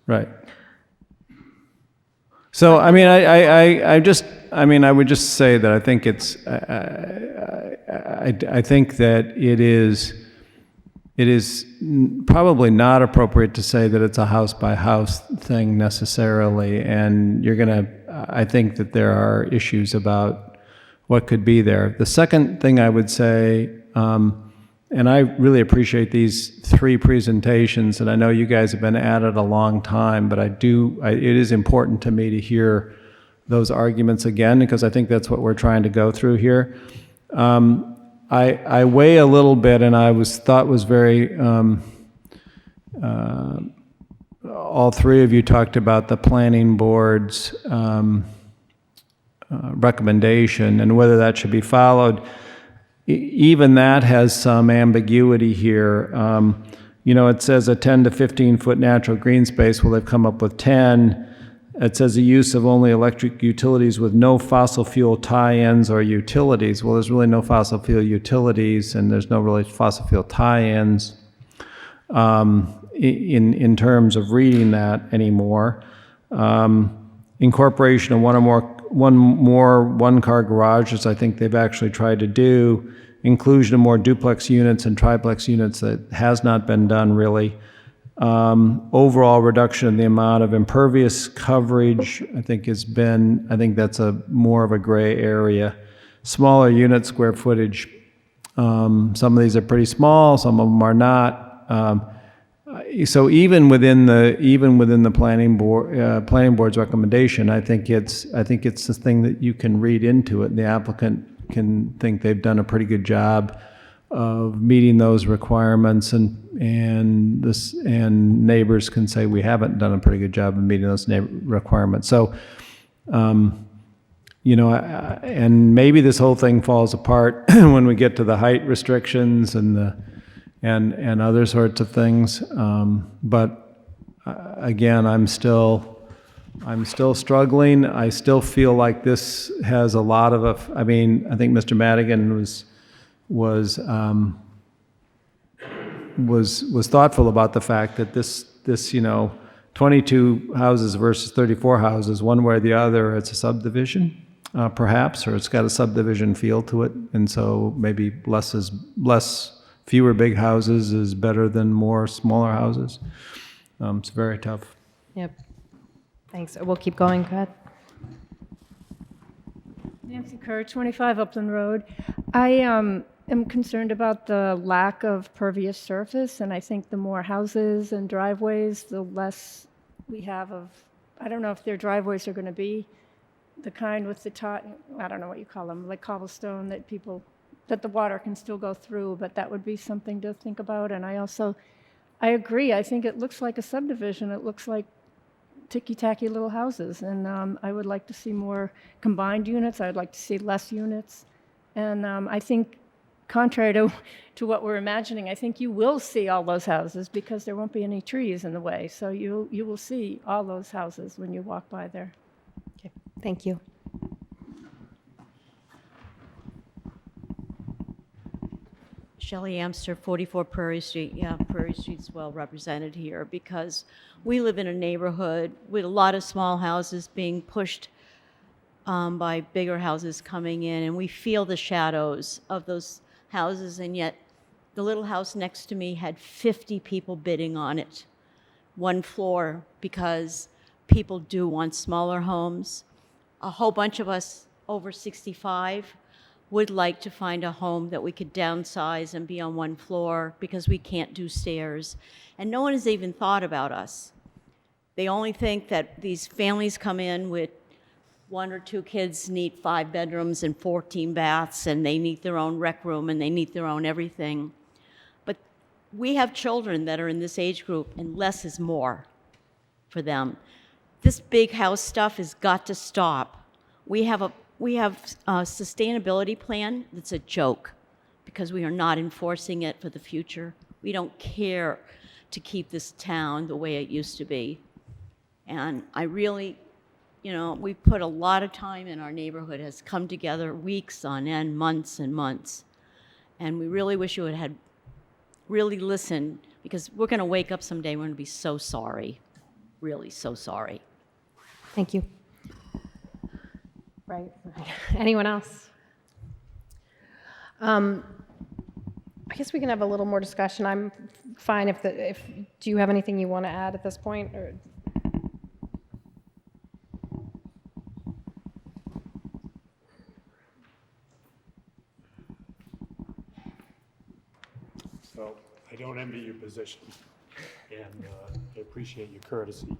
Right. So, I mean, I would just say that I think it's, I think that it is probably not appropriate to say that it's a house-by-house thing necessarily, and I think that there are issues about what could be there. The second thing I would say, and I really appreciate these 3 presentations, and I know you guys have been at it a long time, but it is important to me to hear those arguments again, because I think that's what we're trying to go through here. I weigh a little bit, and thought was very, all 3 of you talked about the planning board's recommendation and whether that should be followed. Even that has some ambiguity here. It says a 10 to 15 foot natural green space. Well, they've come up with 10. It says the use of only electric utilities with no fossil fuel tie-ins or utilities. Well, there's really no fossil fuel utilities, and there's no really fossil fuel tie-ins in terms of reading that anymore. Incorporation of one-car garages, I think they've actually tried to do. Inclusion of more duplex units and triplex units, that has not been done really. Overall reduction in the amount of impervious coverage, I think that's more of a gray area. Smaller unit square footage, some of these are pretty small, some of them are not. So even within the planning board's recommendation, I think it's the thing that you can read into it, and the applicant can think they've done a pretty good job of meeting those requirements, and neighbors can say we haven't done a pretty good job of meeting those requirements. So, and maybe this whole thing falls apart when we get to the height restrictions and other sorts of things. But again, I'm still struggling. I still feel like this has a lot of I think Mr. Madigan was thoughtful about the fact that this 22 houses versus 34 houses, one way or the other, it's a subdivision, perhaps, or it's got a subdivision feel to it, and so maybe fewer big houses is better than more smaller houses. It's very tough.
Yep. Thanks. We'll keep going. Go ahead.
Nancy Kerr, 25 Upland Road. I am concerned about the lack of pervious surface, and I think the more houses and driveways, the less we have of, I don't know if their driveways are going to be the kind with the I don't know what you call them, like cobblestone that the water can still go through, but that would be something to think about. And I agree. I think it looks like a subdivision. It looks like ticky-tacky little houses, and I would like to see more combined units. I would like to see less units. And I think, contrary to what we're imagining, I think you will see all those houses because there won't be any trees in the way. So you will see all those houses when you walk by there.
Okay. Thank you.
Shelley Amster, 44 Prairie Street. Yeah, Prairie Street's well represented here because we live in a neighborhood with a lot of small houses being pushed by bigger houses coming in, and we feel the shadows of those houses, and yet the little house next to me had 50 people bidding on it, one floor, because people do want smaller homes. A whole bunch of us over 65 would like to find a home that we could downsize and be on one floor because we can't do stairs. And no one has even thought about us. They only think that these families come in with 1 or 2 kids, need 5 bedrooms and 14 baths, and they need their own rec room and they need their own everything. But we have children that are in this age group, and less is more for them. This big house stuff has got to stop. We have a sustainability plan that's a joke because we are not enforcing it for the future. We don't care to keep this town the way it used to be. And I really, we put a lot of time in our neighborhood, has come together weeks on end, months and months. And we really wish you had really listened, because we're going to wake up someday, we're going to be so sorry, really so sorry.
Thank you. Right. Anyone else? I guess we can have a little more discussion. I'm fine do you have anything you want to add at this point? Or?
So I don't envy your position, and I appreciate your courtesy.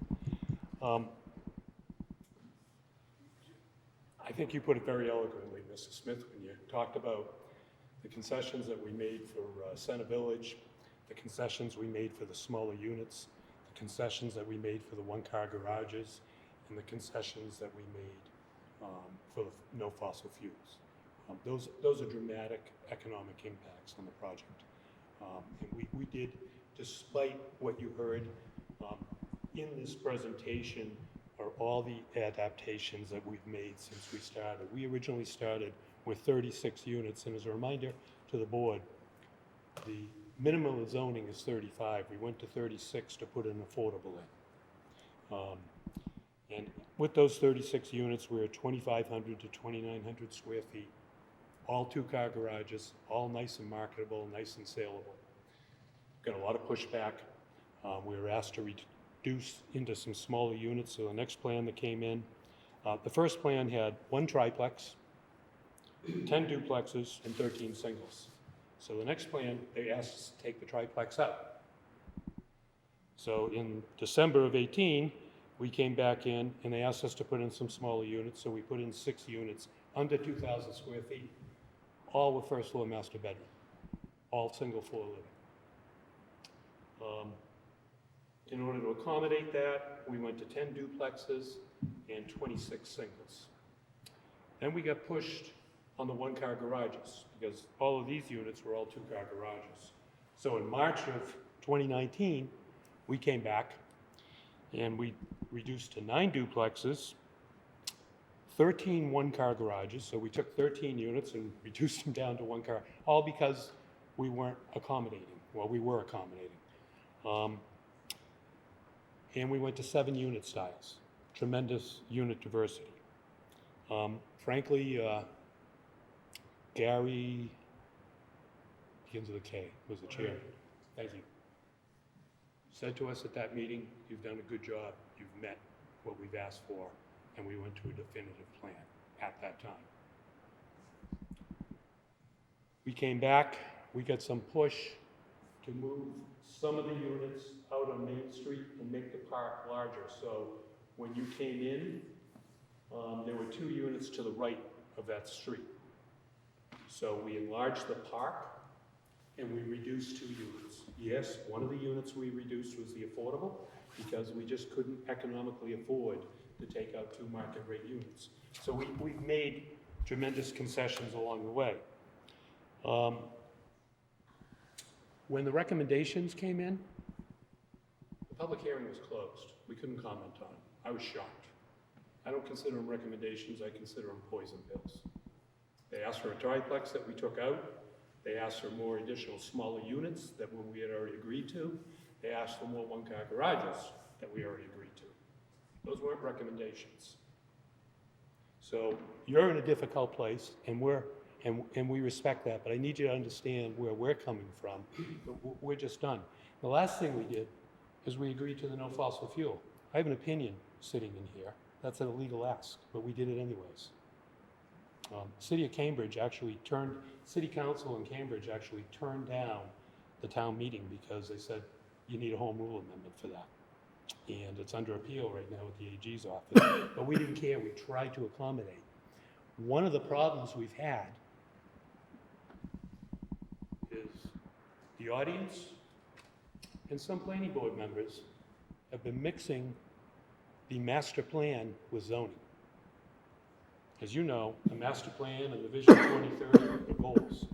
I think you put it very eloquently, Mrs. Smith, when you talked about the concessions that we made for Center Village, the concessions we made for the smaller units, the concessions that we made for the one-car garages, and the concessions that we made for the no fossil fuels. Those are dramatic economic impacts on the project. And we did, despite what you heard in this presentation, are all the adaptations that we've made since we started. We originally started with 36 units, and as a reminder to the board, the minimum of zoning is 35. We went to 36 to put an affordable in. And with those 36 units, we're at 2,500 to 2,900 square feet, all two-car garages, all nice and marketable, nice and saleable. Got a lot of pushback. We were asked to reduce into some smaller units, so the next plan that came in, the first plan had 1 triplex, 10 duplexes, and 13 singles. So the next plan, they asked us to take the triplex out. So in December of 18, we came back in and they asked us to put in some smaller units, so we put in 6 units under 2,000 square feet, all with first floor master bedroom, all single floor living. In order to accommodate that, we went to 10 duplexes and 26 singles. Then we got pushed on the one-car garages because all of these units were all two-car garages. So in March of 2019, we came back and we reduced to 9 duplexes, 13 one-car garages. So we took 13 units and reduced them down to 1 car, all because we weren't accommodating. Well, we were accommodating. And we went to 7 unit styles, tremendous unit diversity. Frankly, Gary, begins with a K, was the chairman. Thank you. Said to us at that meeting, you've done a good job, you've met what we've asked for, and we went to a definitive plan at that time. We came back, we got some push to move some of the units out on Main Street and make the park larger. So when you came in, there were 2 units to the right of that street. So we enlarged the park and we reduced 2 units. Yes, one of the units we reduced was the affordable because we just couldn't economically afford to take out 2 market rate units. So we've made tremendous concessions along the way. When the recommendations came in, the public hearing was closed. We couldn't comment on it. I was shocked. I don't consider them recommendations, I consider them poison pills. They asked for a triplex that we took out. They asked for more additional smaller units that we had already agreed to. They asked for more one-car garages that we already agreed to. Those weren't recommendations. So you're in a difficult place, and we respect that, but I need you to understand where we're coming from. We're just done. The last thing we did is we agreed to the no fossil fuel. I have an opinion sitting in here. That's an illegal ask, but we did it anyways. City of Cambridge actually City Council in Cambridge actually turned down the town meeting because they said you need a home rule amendment for that. And it's under appeal right now with the AG's office. But we didn't care, we tried to accommodate. One of the problems we've had is the audience and some planning board members have been mixing the master plan with zoning. As you know, the master plan and the Vision 2030 are goals.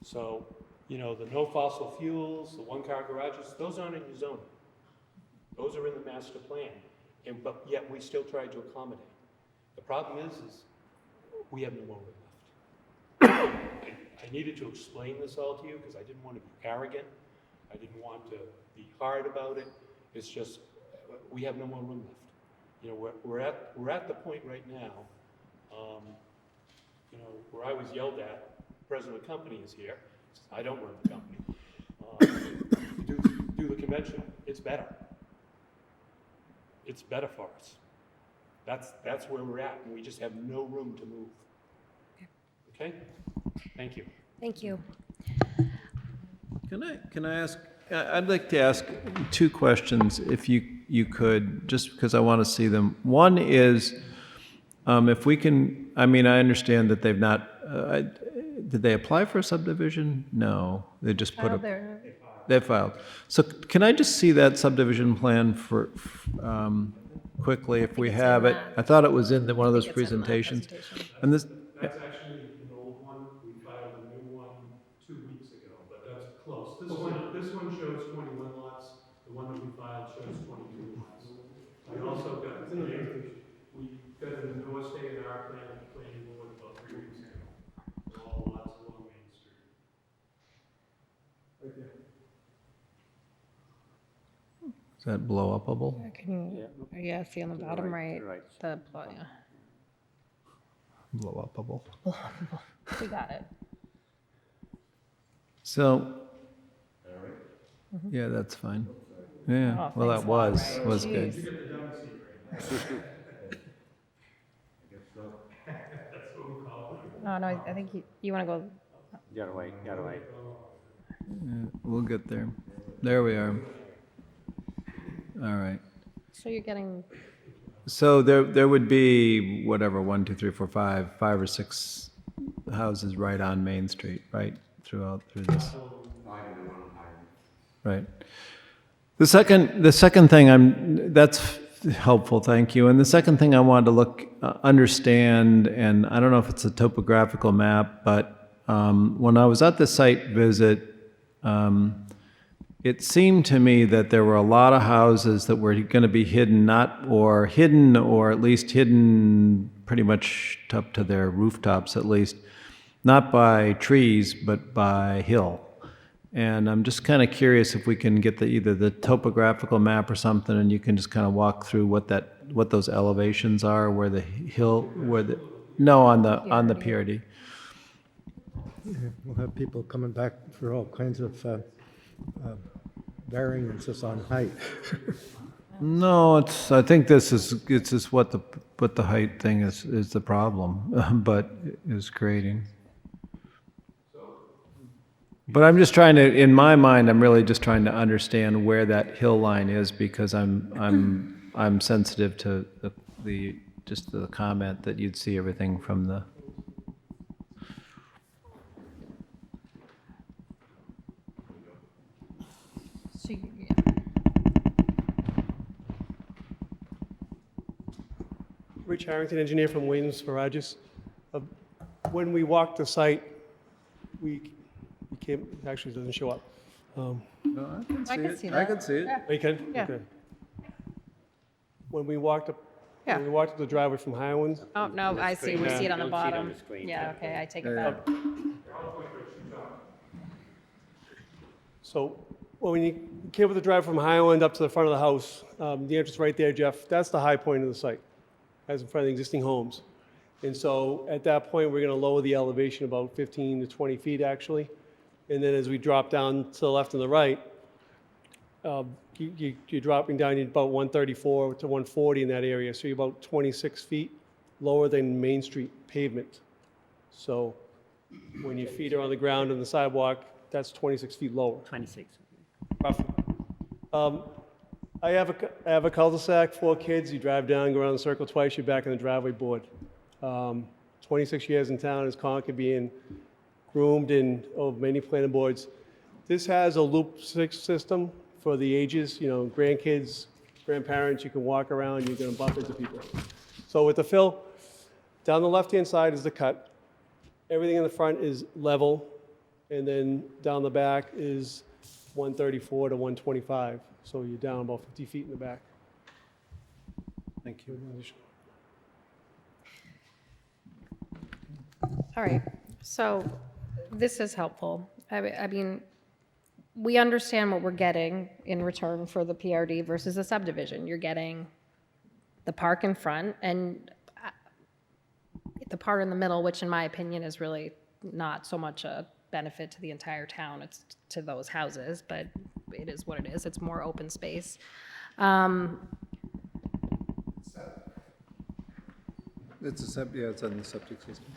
So, you know, the no fossil fuels, the one-car garages, those aren't in your zoning. Those are in the master plan, but yet we still try to accommodate. The problem is we have no more room left. I needed to explain this all to you because I didn't want to be arrogant. I didn't want to be hard about it. It's just we have no more room left. You know, we're at the point right now where I was yelled at, president of the company is here, I don't run the company. Do the conventional, it's better. It's better for us. That's where we're at, and we just have no room to move. Okay? Thank you.
Thank you.
Can I ask, I'd like to ask two questions, if you could, just because I want to see them. One is, if we can, I mean, I understand that they've not, did they apply for a subdivision? No, they just put a. They filed. So can I just see that subdivision plan for, quickly, if we have it? I thought it was in one of those presentations. And this.
That's actually an old one. We filed a new one 2 weeks ago, but that's close. This one shows 21 lots. The one that we filed shows 22 lots. We also got, we got an endorsed A&R plan at the planning board about 3 weeks ago. For all lots along Main Street. Right there.
Is that blow upable?
Yeah, see on the bottom right, the plot, yeah.
Blow upable.
We got it.
So. Yeah, that's fine. Yeah,
Oh,
well,
thanks
that
a lot,
was
Ray.
good.
Jeez. Oh, no, I think you want to go.
You gotta wait.
Yeah, we'll get there. There we are. All right.
So you're getting,
So there would be whatever, 1, 2, 3, 4, 5 or 6 houses right on Main Street, right through this. Right. The second thing that's helpful, thank you. And the second thing I wanted to understand, and I don't know if it's a topographical map, but when I was at the site visit, it seemed to me that there were a lot of houses that were going to be hidden, or at least hidden pretty much up to their rooftops, at least, not by trees, but by hill. And I'm just kind of curious if we can get either the topographical map or something, and you can just kind of walk through what those elevations are, where the hill, on the PRD.
Yeah, we'll have people coming back for all kinds of variances on height.
No, I think it's just what the height thing is the problem, but is creating. But I'm just trying to, in my mind, I'm really just trying to understand where that hill line is, because I'm sensitive to the comment that you'd see everything from the.
so
Rich Harrington, engineer from Williams Garages. When we walked the site, we came, actually it doesn't show up.
No,
I can see that.
I can see it.
Oh, you can?
Yeah.
Okay. When we walked up,
Yeah.
when we walked up the driveway from Highlands,
Oh, no, I see, we
Yeah.
see it on the
Don't see it on
bottom.
the screen.
Yeah, okay, I take it
Yeah.
back.
so when you came up the drive from Highland up to the front of the house, the entrance right there, Jeff, that's the high point of the site, as in front of the existing homes. And so at that point, we're going to lower the elevation about 15 to 20 feet, actually. And then as we drop down to the left and the right, you're dropping down about 134 to 140 in that area. So you're about 26 feet lower than Main Street pavement. So when your feet are on the ground and the sidewalk, that's 26 feet lower.
26.
Roughly. I have a cul-de-sac, 4 kids. You drive down, go around the circle twice, you're back in the driveway board. 26 years in town as Concord, being groomed in many planning boards. This has a loop system for the ages, grandkids, grandparents. You can walk around, you're going to bump into people. So with the fill, down the left-hand side is the cut. Everything in the front is level, and then down the back is 134 to 125. So you're down about 50 feet in the back.
Thank you.
All right, so this is helpful. I mean, we understand what we're getting in return for the PRD versus a subdivision. You're getting the park in front, and the part in the middle, which in my opinion is really not so much a benefit to the entire town, it's to those houses, but it is what it is. It's more open space.
It's it's on the septic system.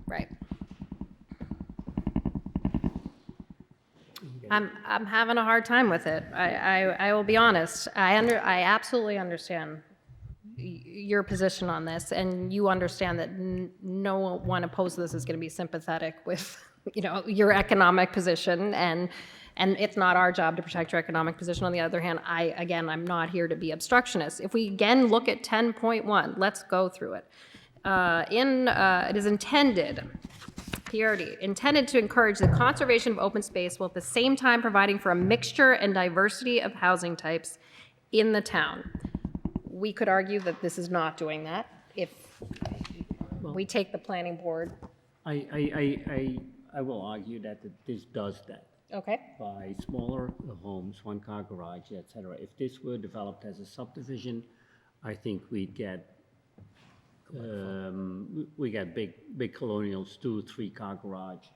Right. I'm having a hard time with it. I will be honest. I absolutely understand your position on this, and you understand that no one opposed to this is going to be sympathetic with, your economic position, and it's not our job to protect your economic position. On the other hand, I'm not here to be obstructionist. If we again look at 10.1, let's go through it. It is intended, PRD, intended to encourage the conservation of open space while at the same time providing for a mixture and diversity of housing types in the town. We could argue that this is not doing that if we take the planning board.
I will argue that this does that.
Okay.
By smaller homes, one-car garage, et cetera. If this were developed as a subdivision, I think we'd get big colonials, 2, 3-car garage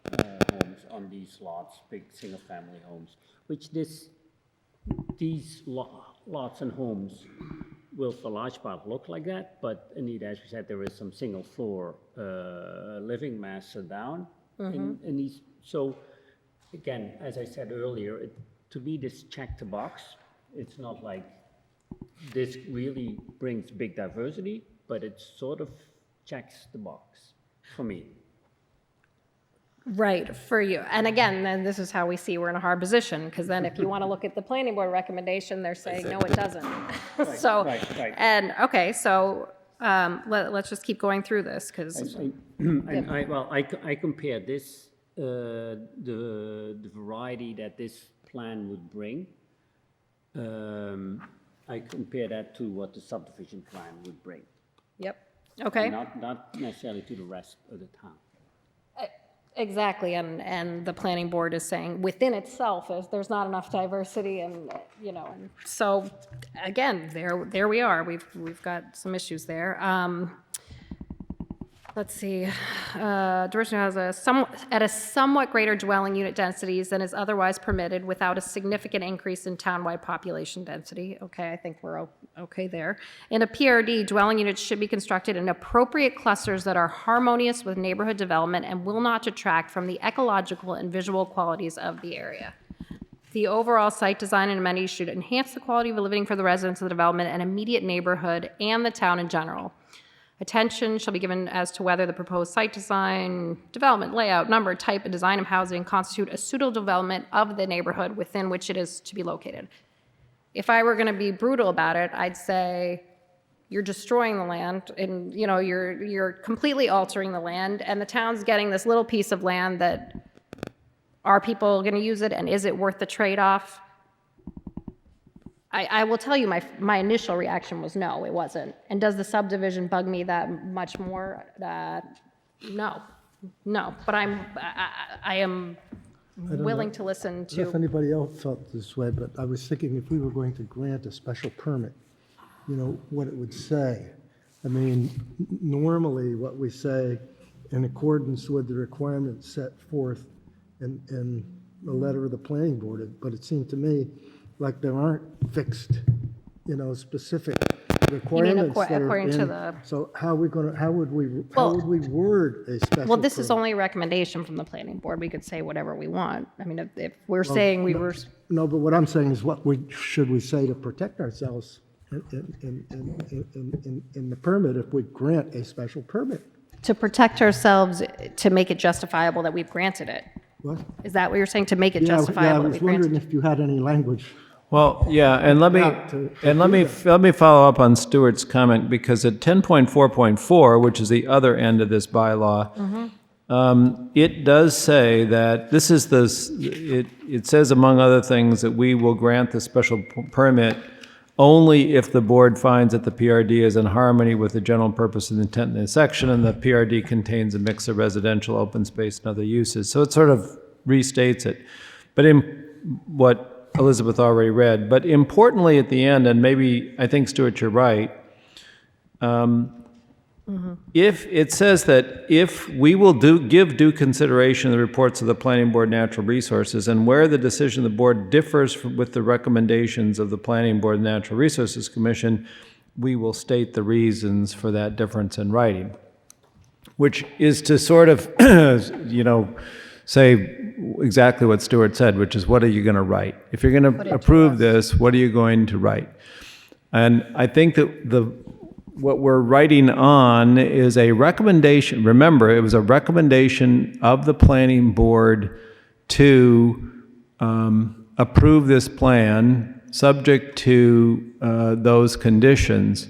homes on these lots, big single-family homes, which these lots and homes will for large part look like that, but indeed, as we said, there is some single-floor living mass down in these. So again, as I said earlier, to me, this check the box. It's not like this really brings big diversity, but it sort of checks the box for me.
Right, for you. And again, then this is how we see we're in a hard position, because then if you want to look at the planning board recommendation, they're saying, no, it doesn't. So,
right.
and, okay, so let's just keep going through this, because.
I compare this, the variety that this plan would bring. I compare that to what the subdivision plan would bring.
Yep, okay.
Not necessarily to the rest of the town.
Exactly, and the planning board is saying within itself, if there's not enough diversity, and and so again, there we are. We've got some issues there. Let's see. Diversity has at a somewhat greater dwelling unit densities than is otherwise permitted without a significant increase in townwide population density. Okay, I think we're okay there. In a PRD, dwelling units should be constructed in appropriate clusters that are harmonious with neighborhood development and will not detract from the ecological and visual qualities of the area. The overall site design and amenities should enhance the quality of living for the residents of the development and immediate neighborhood and the town in general. Attention shall be given as to whether the proposed site design, development, layout, number, type, and design of housing constitute a suitable development of the neighborhood within which it is to be located. If I were going to be brutal about it, I'd say you're destroying the land, and you're completely altering the land, and the town's getting this little piece of land that are people going to use it, and is it worth the trade-off? I will tell you, my initial reaction was no, it wasn't. And does the subdivision bug me that much more? No. But I am willing to listen
I don't know if
to.
anybody else felt this way, but I was thinking if we were going to grant a special permit, what it would say. I mean, normally what we say, in accordance with the requirements set forth in the letter of the planning board, but it seemed to me like there aren't fixed, specific requirements that are
according to
in.
the.
So how would we word a special
Well, this is
permit?
only a recommendation from the planning board. We could say whatever we want. I mean, if we're saying we were.
No, but what I'm saying is should we say to protect ourselves in the permit if we grant a special permit?
To protect ourselves, to make it justifiable that we've granted it.
What?
Is that what you're saying, to make it
Yeah,
justifiable
I
that
was
we've granted
wondering
it?
if you had any language.
Well, yeah, and let me follow up on Stuart's comment, because at 10.4.4, which is the other end of this bylaw, it does say that it says, among other things, that we will grant the special permit only if the board finds that the PRD is in harmony with the general purpose and intent in this section, and the PRD contains a mix of residential, open space, and other uses. So it sort of restates it. But in what Elizabeth already read, but importantly at the end, and maybe I think, Stuart, you're right, If it says that if we will give due consideration to the reports of the Planning Board Natural Resources, and where the decision of the board differs with the recommendations of the Planning Board Natural Resources Commission, we will state the reasons for that difference in writing, which is to sort of, say exactly what Stuart said, which is, what are you going to write? If you're going to approve this, what are you going to write? And I think that what we're writing on is a recommendation. Remember, it was a recommendation of the planning board to approve this plan subject to those conditions.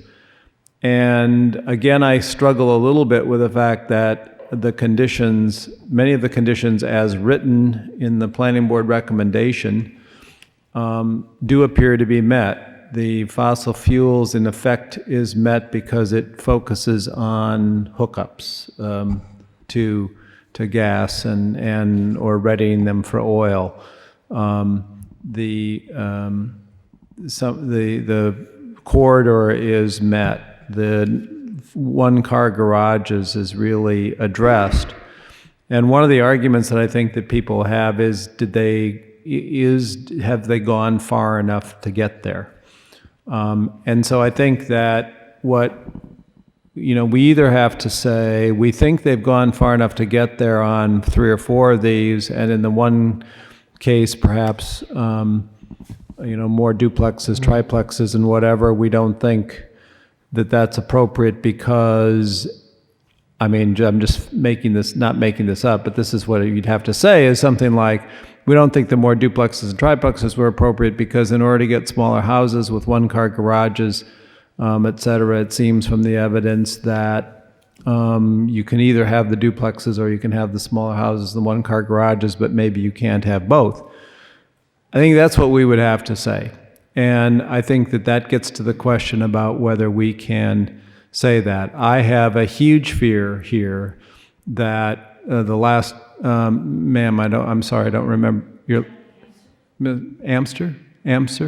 And again, I struggle a little bit with the fact that the conditions, many of the conditions as written in the planning board recommendation, do appear to be met. The fossil fuels, in effect, is met because it focuses on hookups to gas and or readying them for oil. The corridor is met. The one-car garages is really addressed. And one of the arguments that I think that people have is, have they gone far enough to get there? And so I think that we either have to say, we think they've gone far enough to get there on 3 or 4 of these, and in the one case, perhaps, more duplexes, triplexes, and whatever, we don't think that that's appropriate because, I'm just not making this up, but this is what you'd have to say, is something like, we don't think the more duplexes and triplexes were appropriate because in order to get smaller houses with one-car garages, et cetera, it seems from the evidence that you can either have the duplexes or you can have the smaller houses, the one-car garages, but maybe you can't have both. I think that's what we would have to say. And I think that gets to the question about whether we can say that. I have a huge fear here that the last, ma'am, I'm sorry, I don't remember your, Amster? She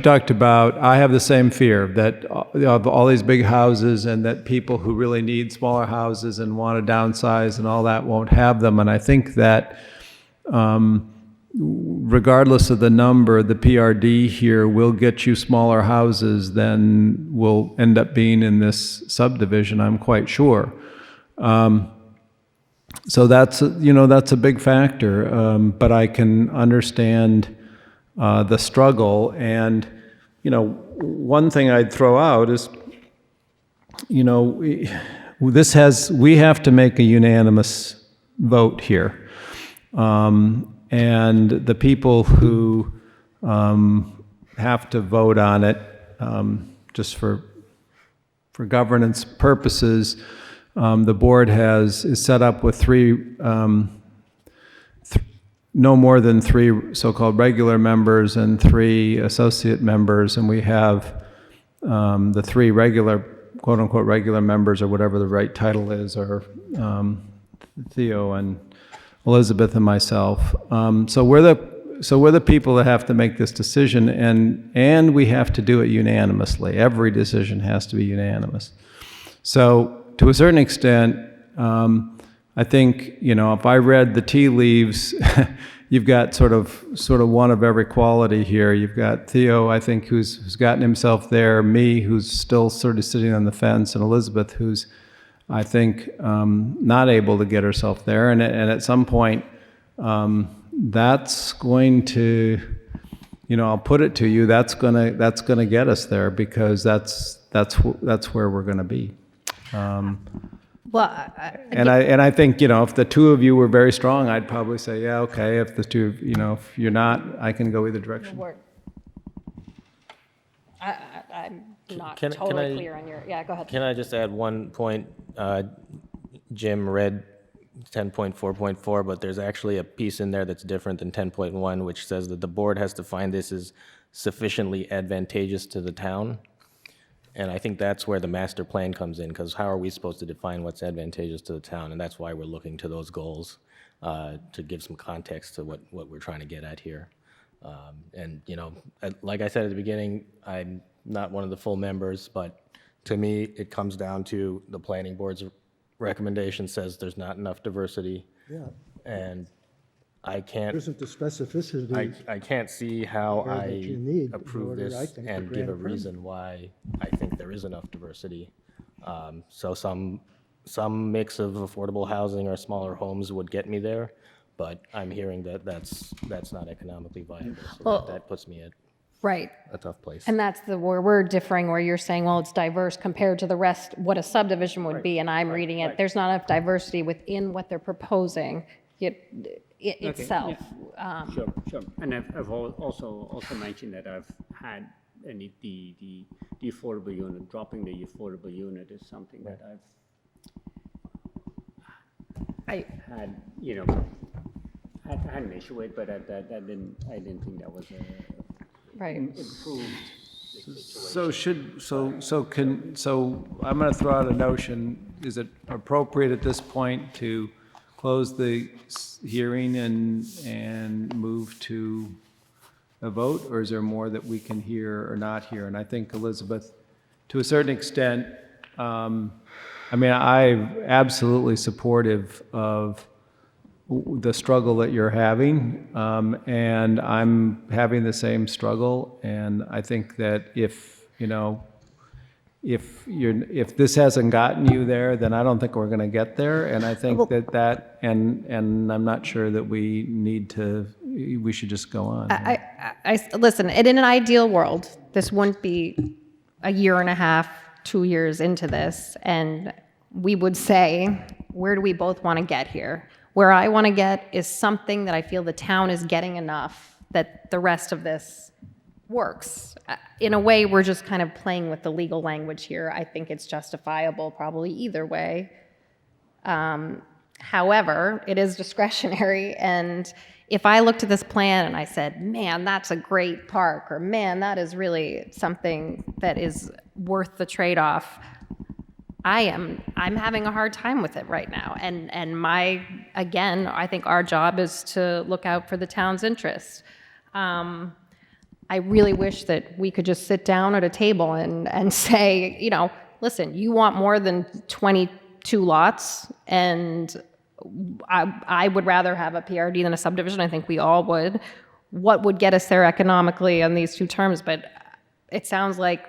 talked about, I have the same fear that of all these big houses and that people who really need smaller houses and want to downsize and all that won't have them. And I think that regardless of the number, the PRD here will get you smaller houses than will end up being in this subdivision, I'm quite sure. So that's a big factor, but I can understand the struggle. And, one thing I'd throw out is, we have to make a unanimous vote here. And the people who have to vote on it, just for governance purposes, the board is set up with no more than 3 so-called regular members and 3 associate members, and we have the 3 regular, quote-unquote regular members, or whatever the right title is, are Theo and Elizabeth and myself. So we're the people that have to make this decision, and we have to do it unanimously. Every decision has to be unanimous. So to a certain extent, I think, if I read the tea leaves, you've got sort of one of every quality here. You've got Theo, I think, who's gotten himself there, me, who's still sort of sitting on the fence, and Elizabeth, who's, I think, not able to get herself there. And at some point, that's going to, I'll put it to you, that's gonna get us there, because that's where we're gonna be.
Well,
I think, if the 2 of you were very strong, I'd probably say, yeah, okay. If the 2, if you're not, I can go either direction.
I'm not
Can
totally
I-
clear on your, yeah, go ahead.
Can I just add one point? Jim read 10.4.4, but there's actually a piece in there that's different than 10.1, which says that the board has to find this is sufficiently advantageous to the town. And I think that's where the master plan comes in, because how are we supposed to define what's advantageous to the town? And that's why we're looking to those goals to give some context to what we're trying to get at here. And, like I said at the beginning, I'm not one of the full members, but to me, it comes down to the planning board's recommendation says there's not enough diversity,
Yeah,
and I
there
can't,
isn't the specificity
I can't see how
there that
I
you need in
approve
order, I
this
think, to
and
grant
give a
a permit.
reason why I think there is enough diversity. So some mix of affordable housing or smaller homes would get me there, but I'm hearing that that's not economically viable, so
Well-
that puts me at
Right.
a tough place.
And that's where we're differing, where you're saying, well, it's diverse compared to the rest, what a subdivision would be, and I'm reading it, there's not enough diversity within what they're proposing itself.
Sure, sure. And I've also mentioned that I've had, and the affordable unit, dropping the affordable unit is something that
I
had, had an issue with, but I didn't think that was a
Right.
improved
So I'm going to throw out a notion. Is it appropriate at this point to close the hearing and move to a vote? Or is there more that we can hear or not hear? And I think, Elizabeth, to a certain extent, I'm absolutely supportive of the struggle that you're having, and I'm having the same struggle. And I think that if this hasn't gotten you there, then I don't think we're going to get there. And I think and I'm not sure that we should just go on.
I listen, in an ideal world, this wouldn't be a year and a half, 2 years into this, and we would say, where do we both want to get here? Where I want to get is something that I feel the town is getting enough that the rest of this works. In a way, we're just kind of playing with the legal language here. I think it's justifiable probably either way. However, it is discretionary, and if I looked at this plan and I said, man, that's a great park, or man, that is really something that is worth the trade-off, I'm having a hard time with it right now. And again, I think our job is to look out for the town's interests. I really wish that we could just sit down at a table and say, listen, you want more than 22 lots, and I would rather have a PRD than a subdivision. I think we all would. What would get us there economically on these two terms? But it sounds like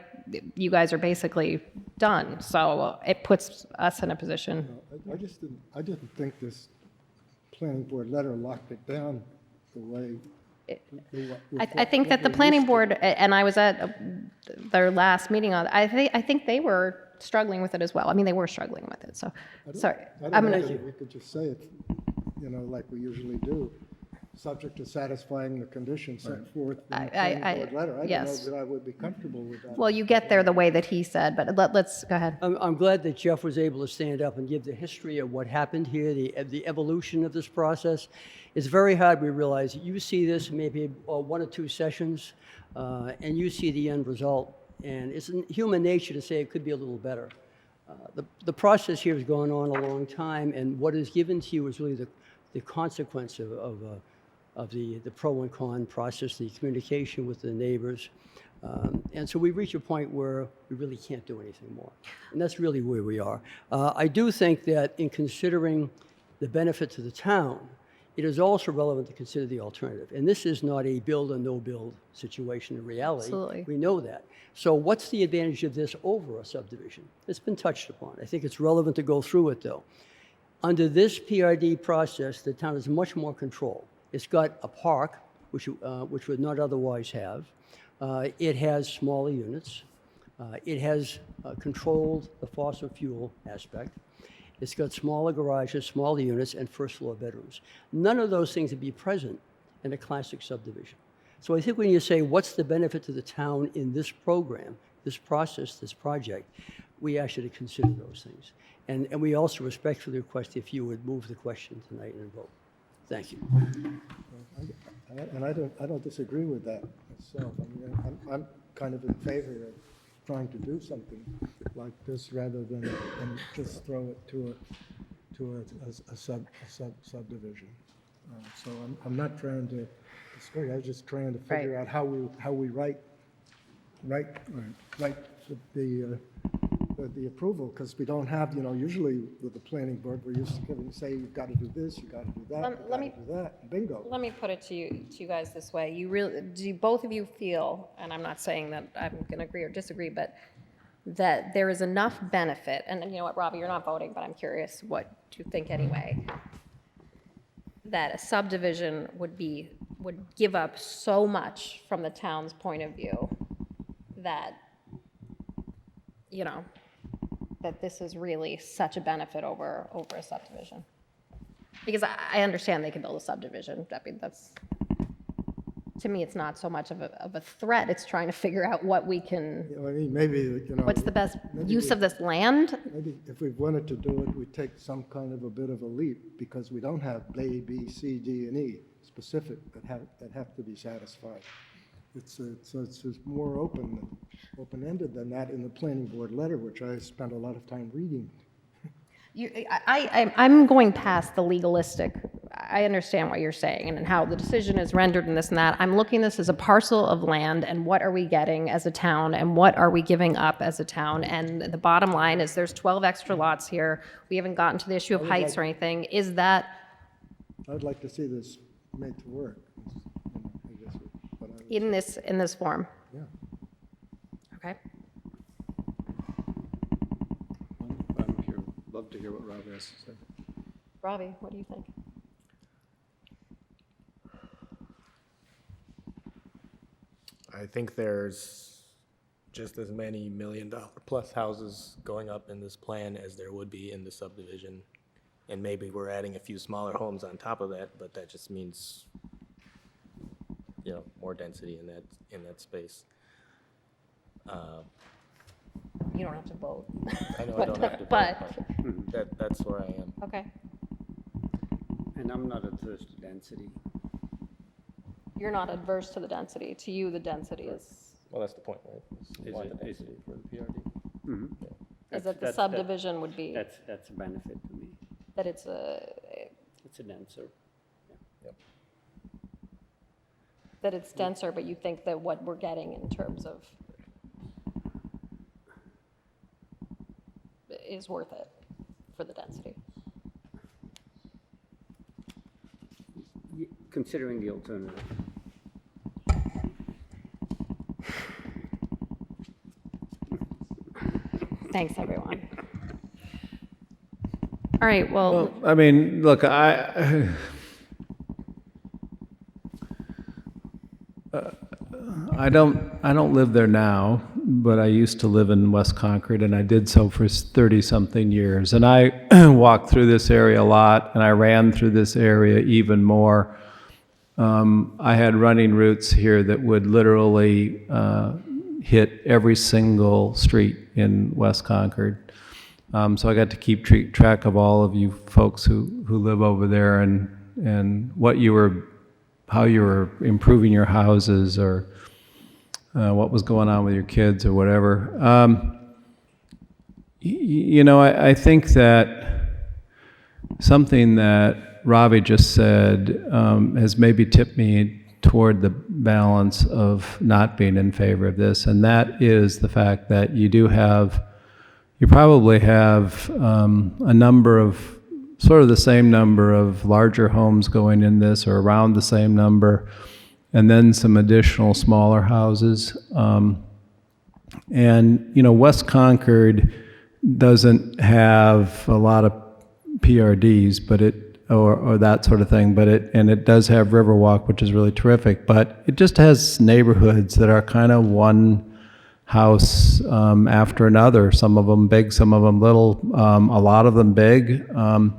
you guys are basically done. So it puts us in a position.
I didn't think this planning board letter locked it down the way.
I think that the planning board, and I was at their last meeting on, I think they were struggling with it as well. I mean, they were struggling with it, so, sorry.
I don't know if we could just say it, like we usually do, subject to satisfying the conditions set forth in the planning board letter. I don't know that I would be comfortable with that.
Well, you get there the way that he said, but let's, go ahead.
I'm glad that Jeff was able to stand up and give the history of what happened here, the evolution of this process. It's very hard, we realize. You see this maybe 1 or 2 sessions, and you see the end result. And it's in human nature to say it could be a little better. The process here has gone on a long time, and what is given to you is really the consequence of the pro and con process, the communication with the neighbors. And so we reach a point where we really can't do anything more. And that's really where we are. I do think that in considering the benefit to the town, it is also relevant to consider the alternative. And this is not a build or no build situation in reality.
Absolutely.
We know that. So what's the advantage of this over a subdivision? It's been touched upon. I think it's relevant to go through it though. Under this PRD process, the town has much more control. It's got a park, which would not otherwise have. It has smaller units. It has controlled the fossil fuel aspect. It's got smaller garages, smaller units, and first floor bedrooms. None of those things would be present in a classic subdivision. So I think when you say, what's the benefit to the town in this program, this process, this project, we ask you to consider those things. And we also respectfully request if you would move the question tonight and vote. Thank you.
And I don't disagree with that myself. I mean, I'm kind of in favor of trying to do something like this rather than just throw it to a subdivision. So I'm not trying to disagree. I was just trying to figure out how we write the the approval, because we don't have, usually with the planning board, we're used to giving, say, you've got to do this, you've got to do that, you've got to do that, bingo.
Let me put it to you guys this way. Do both of you feel, and I'm not saying that I'm going to agree or disagree, but that there is enough benefit, and you know what, Robbie, you're not voting, but I'm curious what you think anyway, that a subdivision would give up so much from the town's point of view that, that this is really such a benefit over a subdivision. Because I understand they can build a subdivision. I mean, to me, it's not so much of a threat. It's trying to figure out what we can,
I mean, maybe,
what's the best use of this land?
Maybe if we wanted to do it, we'd take some kind of a bit of a leap, because we don't have A, B, C, D, and E specific that have to be satisfied. It's more open-ended than that in the planning board letter, which I spent a lot of time reading.
I'm going past the legalistic. I understand what you're saying and how the decision is rendered and this and that. I'm looking at this as a parcel of land, and what are we getting as a town, and what are we giving up as a town? And the bottom line is there's 12 extra lots here. We haven't gotten to the issue of heights or anything. Is that...
I'd like to see this made to work. I guess what I would
in this form?
Yeah.
Okay.
Love to hear what Rob has to say.
Robbie, what do you think?
I think there's just as many $1 million plus houses going up in this plan as there would be in the subdivision. And maybe we're adding a few smaller homes on top of that, but that just means, more density in that space.
You don't have to vote.
I know I don't have to
but
vote, but that's where I am.
Okay.
And I'm not adverse to density.
You're not adverse to the density. To you, the density is...
Well, that's the point, right?
Is
Want
it-
the
is
density for the PRD.
is that the subdivision would be...
That's a benefit to me.
That it's a...
It's a denser.
That it's denser, but you think that what we're getting in terms of... is worth it for the density.
Considering the alternative.
Thanks, everyone. All right, well,
I mean, look, I don't live there now, but I used to live in West Concord, and I did so for 30-something years. And I walked through this area a lot, and I ran through this area even more. I had running routes here that would literally hit every single street in West Concord. So I got to keep track of all of you folks who live over there, and how you were improving your houses, or what was going on with your kids or whatever. I think that something that Ravi just said has maybe tipped me toward the balance of not being in favor of this, and that is the fact that you probably have a number of, sort of the same number of larger homes going in this, or around the same number, and then some additional smaller houses. West Concord doesn't have a lot of PRDs, but or that sort of thing, and it does have Riverwalk, which is really terrific, but it just has neighborhoods that are kind of one house after another, some of them big, some of them little, a lot of them big. I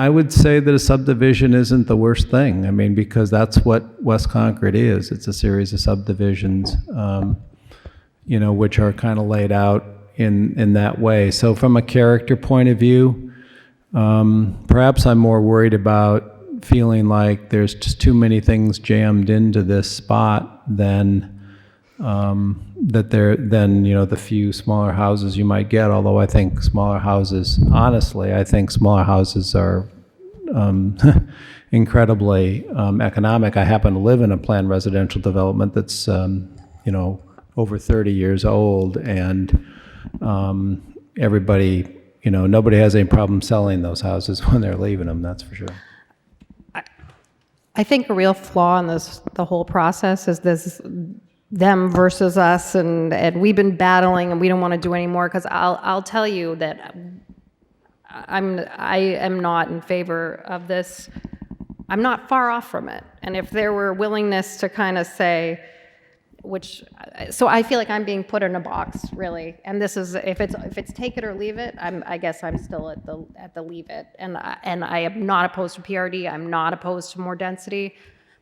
would say that a subdivision isn't the worst thing. I mean, because that's what West Concord is. It's a series of subdivisions, which are kind of laid out in that way. So from a character point of view, perhaps I'm more worried about feeling like there's just too many things jammed into this spot than the few smaller houses you might get. Although I think smaller houses, honestly, smaller houses are incredibly economic. I happen to live in a planned residential development that's over 30 years old, and everybody, nobody has any problem selling those houses when they're leaving them, that's for sure.
I think a real flaw in the whole process is this them versus us, and we've been battling and we don't want to do anymore, because I'll tell you that I am not in favor of this. I'm not far off from it. And if there were willingness to kind of say, so I feel like I'm being put in a box, really. And this is, if it's take it or leave it, I guess I'm still at the leave it. And I am not opposed to PRD. I'm not opposed to more density,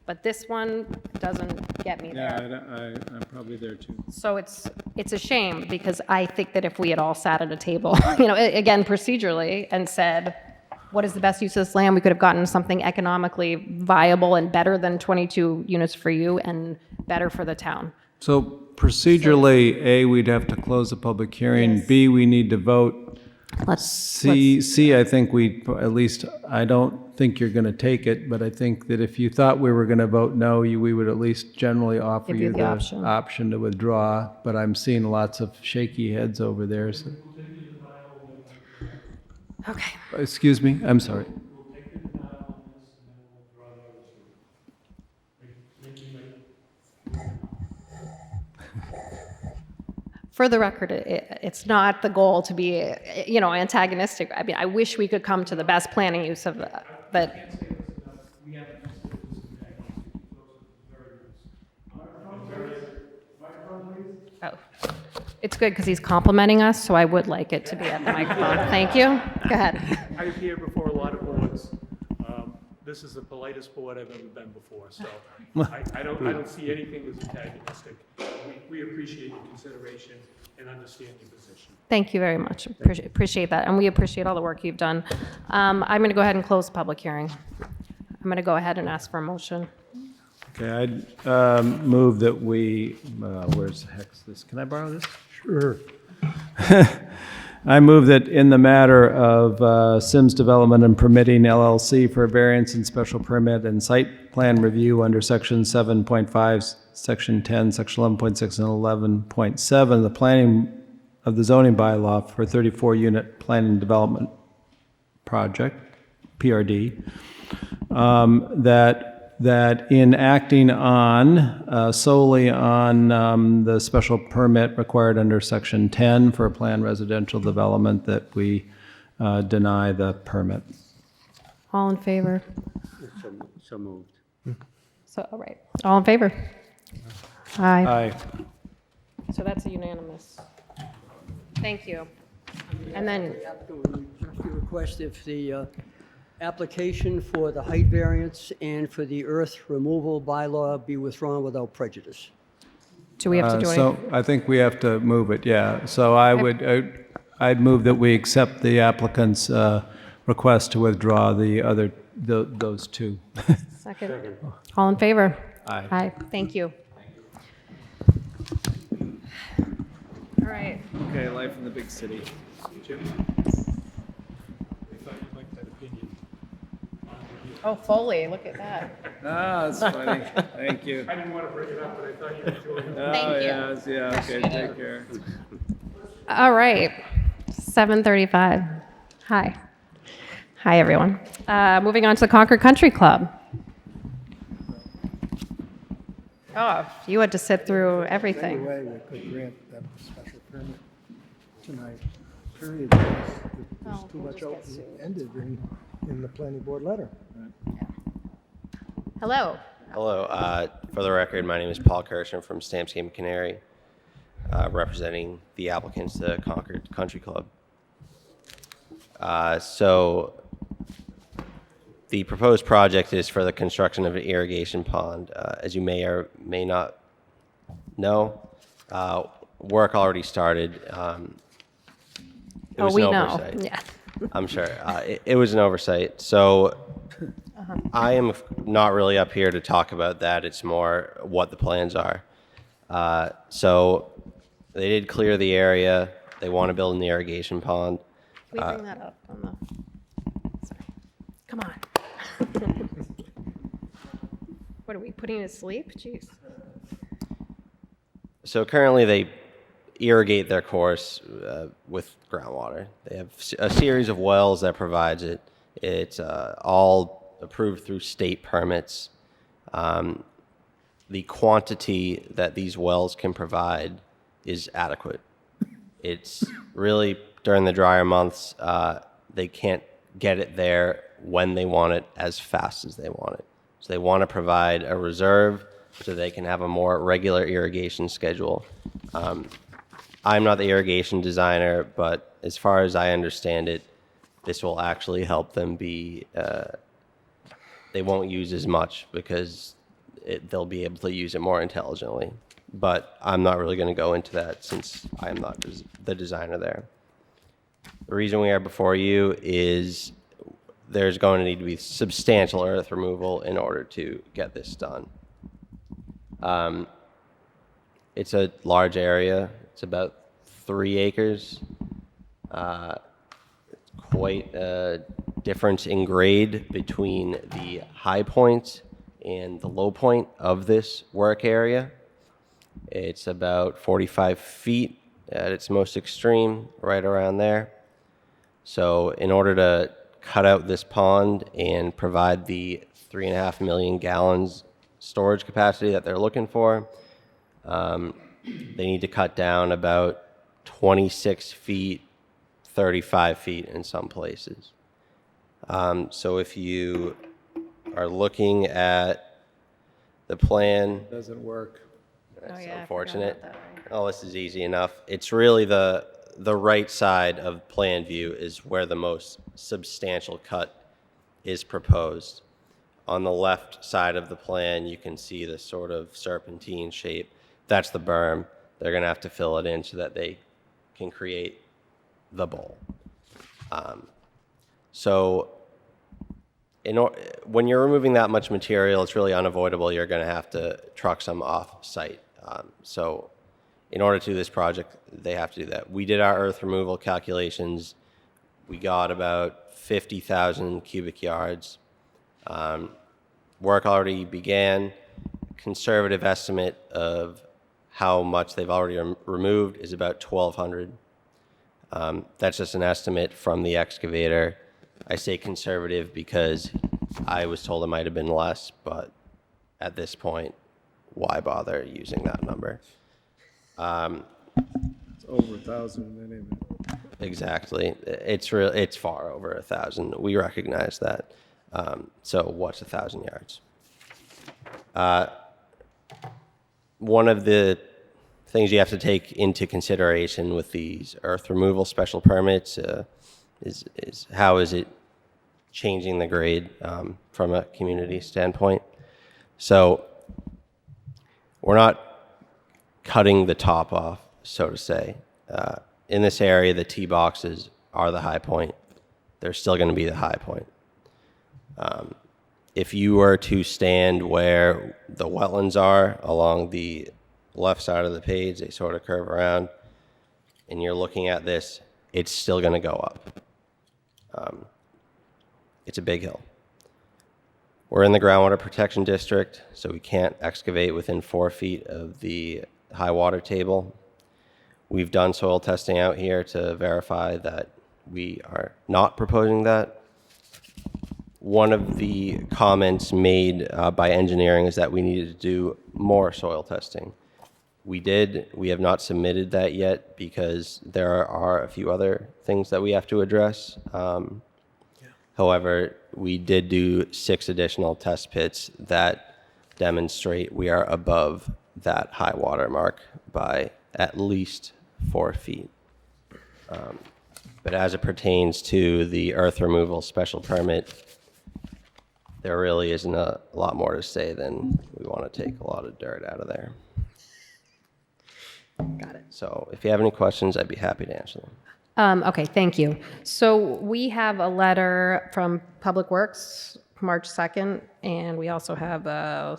but this one doesn't get me there.
Yeah, I'm probably there too.
So it's a shame, because I think that if we had all sat at a table, again, procedurally, and said, what is the best use of this land? We could have gotten something economically viable and better than 22 units for you and better for the town.
So procedurally, A, we'd have to close the public hearing.
Yes.
B, we need to vote. C, I think at least, I don't think you're going to take it, but I think that if you thought we were going to vote no, we would at least generally offer
Give you
you
the
the
option.
option to withdraw, but I'm seeing lots of shaky heads over there. So.
Okay.
Excuse me, I'm sorry.
For the record, it's not the goal to be, antagonistic. I mean, I wish we could come to the best planning use of that, but. Oh, it's good because he's complimenting us, so I would like it to be at the microphone. Thank you. Go ahead.
I appear before a lot of boards. This is the politest board I've ever been before, so I don't see anything as antagonistic. We appreciate your consideration and understand your position.
Thank you very much. Appreciate that, and we appreciate all the work you've done. I'm going to go ahead and close the public hearing. I'm going to go ahead and ask for a motion.
Okay, I'd move that we, where's the heck's this? Can I borrow this?
Sure.
I move that in the matter of Sims Development and Permitting LLC for a variance and special permit and site plan review under Section 7.5, Section 10, Section 11.6, and 11.7, the planning of the zoning bylaw for 34-unit planning development project, PRD, that in acting on, solely on the special permit required under Section 10 for a planned residential development, that we deny the permit.
All in favor?
So moved.
So, all right. All in favor? Aye.
Aye.
So that's a unanimous. Thank you. And then,
We request if the application for the height variance and for the earth removal bylaw be withdrawn without prejudice.
do we have to do anything?
So I think we have to move it, yeah. So I'd move that we accept the applicant's request to withdraw those two.
Second. All in favor?
Aye.
Aye. Thank you. All right.
Okay, life in the big city.
Jim? I thought you'd like that opinion.
Oh, Foley, look at that.
Ah, that's funny. Thank you.
I didn't want to bring it up, but I thought you enjoyed it.
Thank you.
Yeah, okay, take care.
All right. 7:35. Hi. Hi, everyone. Moving on to the Concord Country Club. Oh, you had to sit through everything.
Any way we could grant them a special permit tonight, period, because there's too much open-ended in the planning board letter.
Hello.
Hello. For the record, my name is Paul Kirshner from Stamps Game Canary, representing the applicants, the Concord Country Club. So the proposed project is for the construction of an irrigation pond. As you may or may not know, work already started. It was
we
an
know.
oversight.
Yeah.
I'm sure. It was an oversight. So I am not really up here to talk about that. It's more what the plans are. So they did clear the area. They want to build an irrigation pond.
Can we bring that up on the... Sorry. Come on. What, are we putting you to sleep? Jeez.
So currently they irrigate their course with groundwater. They have a series of wells that provides it. It's all approved through state permits. The quantity that these wells can provide is adequate. It's really during the drier months, they can't get it there when they want it as fast as they want it. So they want to provide a reserve so they can have a more regular irrigation schedule. I'm not the irrigation designer, but as far as I understand it, this will actually help them be, they won't use as much because they'll be able to use it more intelligently. But I'm not really going to go into that since I am not the designer there. The reason we are before you is there's going to need to be substantial earth removal in order to get this done. It's a large area. It's about 3 acres. Quite a difference in grade between the high point and the low point of this work area. It's about 45 feet at its most extreme, right around there. So in order to cut out this pond and provide the 3.5 million gallons storage capacity that they're looking for, they need to cut down about 26 feet, 35 feet in some places. So if you are looking at the plan,
Doesn't work.
that's unfortunate. Oh, this is easy enough. It's really the right side of plan view is where the most substantial cut is proposed. On the left side of the plan, you can see the sort of serpentine shape. That's the berm. They're going to have to fill it in so that they can create the bowl. So when you're removing that much material, it's really unavoidable. You're going to have to truck some off-site. So in order to do this project, they have to do that. We did our earth removal calculations. We got about 50,000 cubic yards. Work already began. Conservative estimate of how much they've already removed is about 1,200. That's just an estimate from the excavator. I say conservative because I was told it might have been less, but at this point, why bother using that number?
It's over 1,000 anyway.
Exactly. It's far over 1,000. We recognize that. So what's 1,000 yards? One of the things you have to take into consideration with these earth removal special permits is how is it changing the grade from a community standpoint. So we're not cutting the top off, so to say. In this area, the tee boxes are the high point. They're still going to be the high point. If you were to stand where the wetlands are along the left side of the page, they sort of curve around, and you're looking at this, it's still going to go up. It's a big hill. We're in the groundwater protection district, so we can't excavate within 4 feet of the high water table. We've done soil testing out here to verify that we are not proposing that. One of the comments made by engineering is that we needed to do more soil testing. We did. We have not submitted that yet because there are a few other things that we have to address. However, we did do 6 additional test pits that demonstrate we are above that high water mark by at least 4 feet. But as it pertains to the earth removal special permit, there really isn't a lot more to say than we want to take a lot of dirt out of there.
Got it.
So if you have any questions, I'd be happy to answer them.
Okay, thank you. So we have a letter from Public Works, March 2nd, and we also have a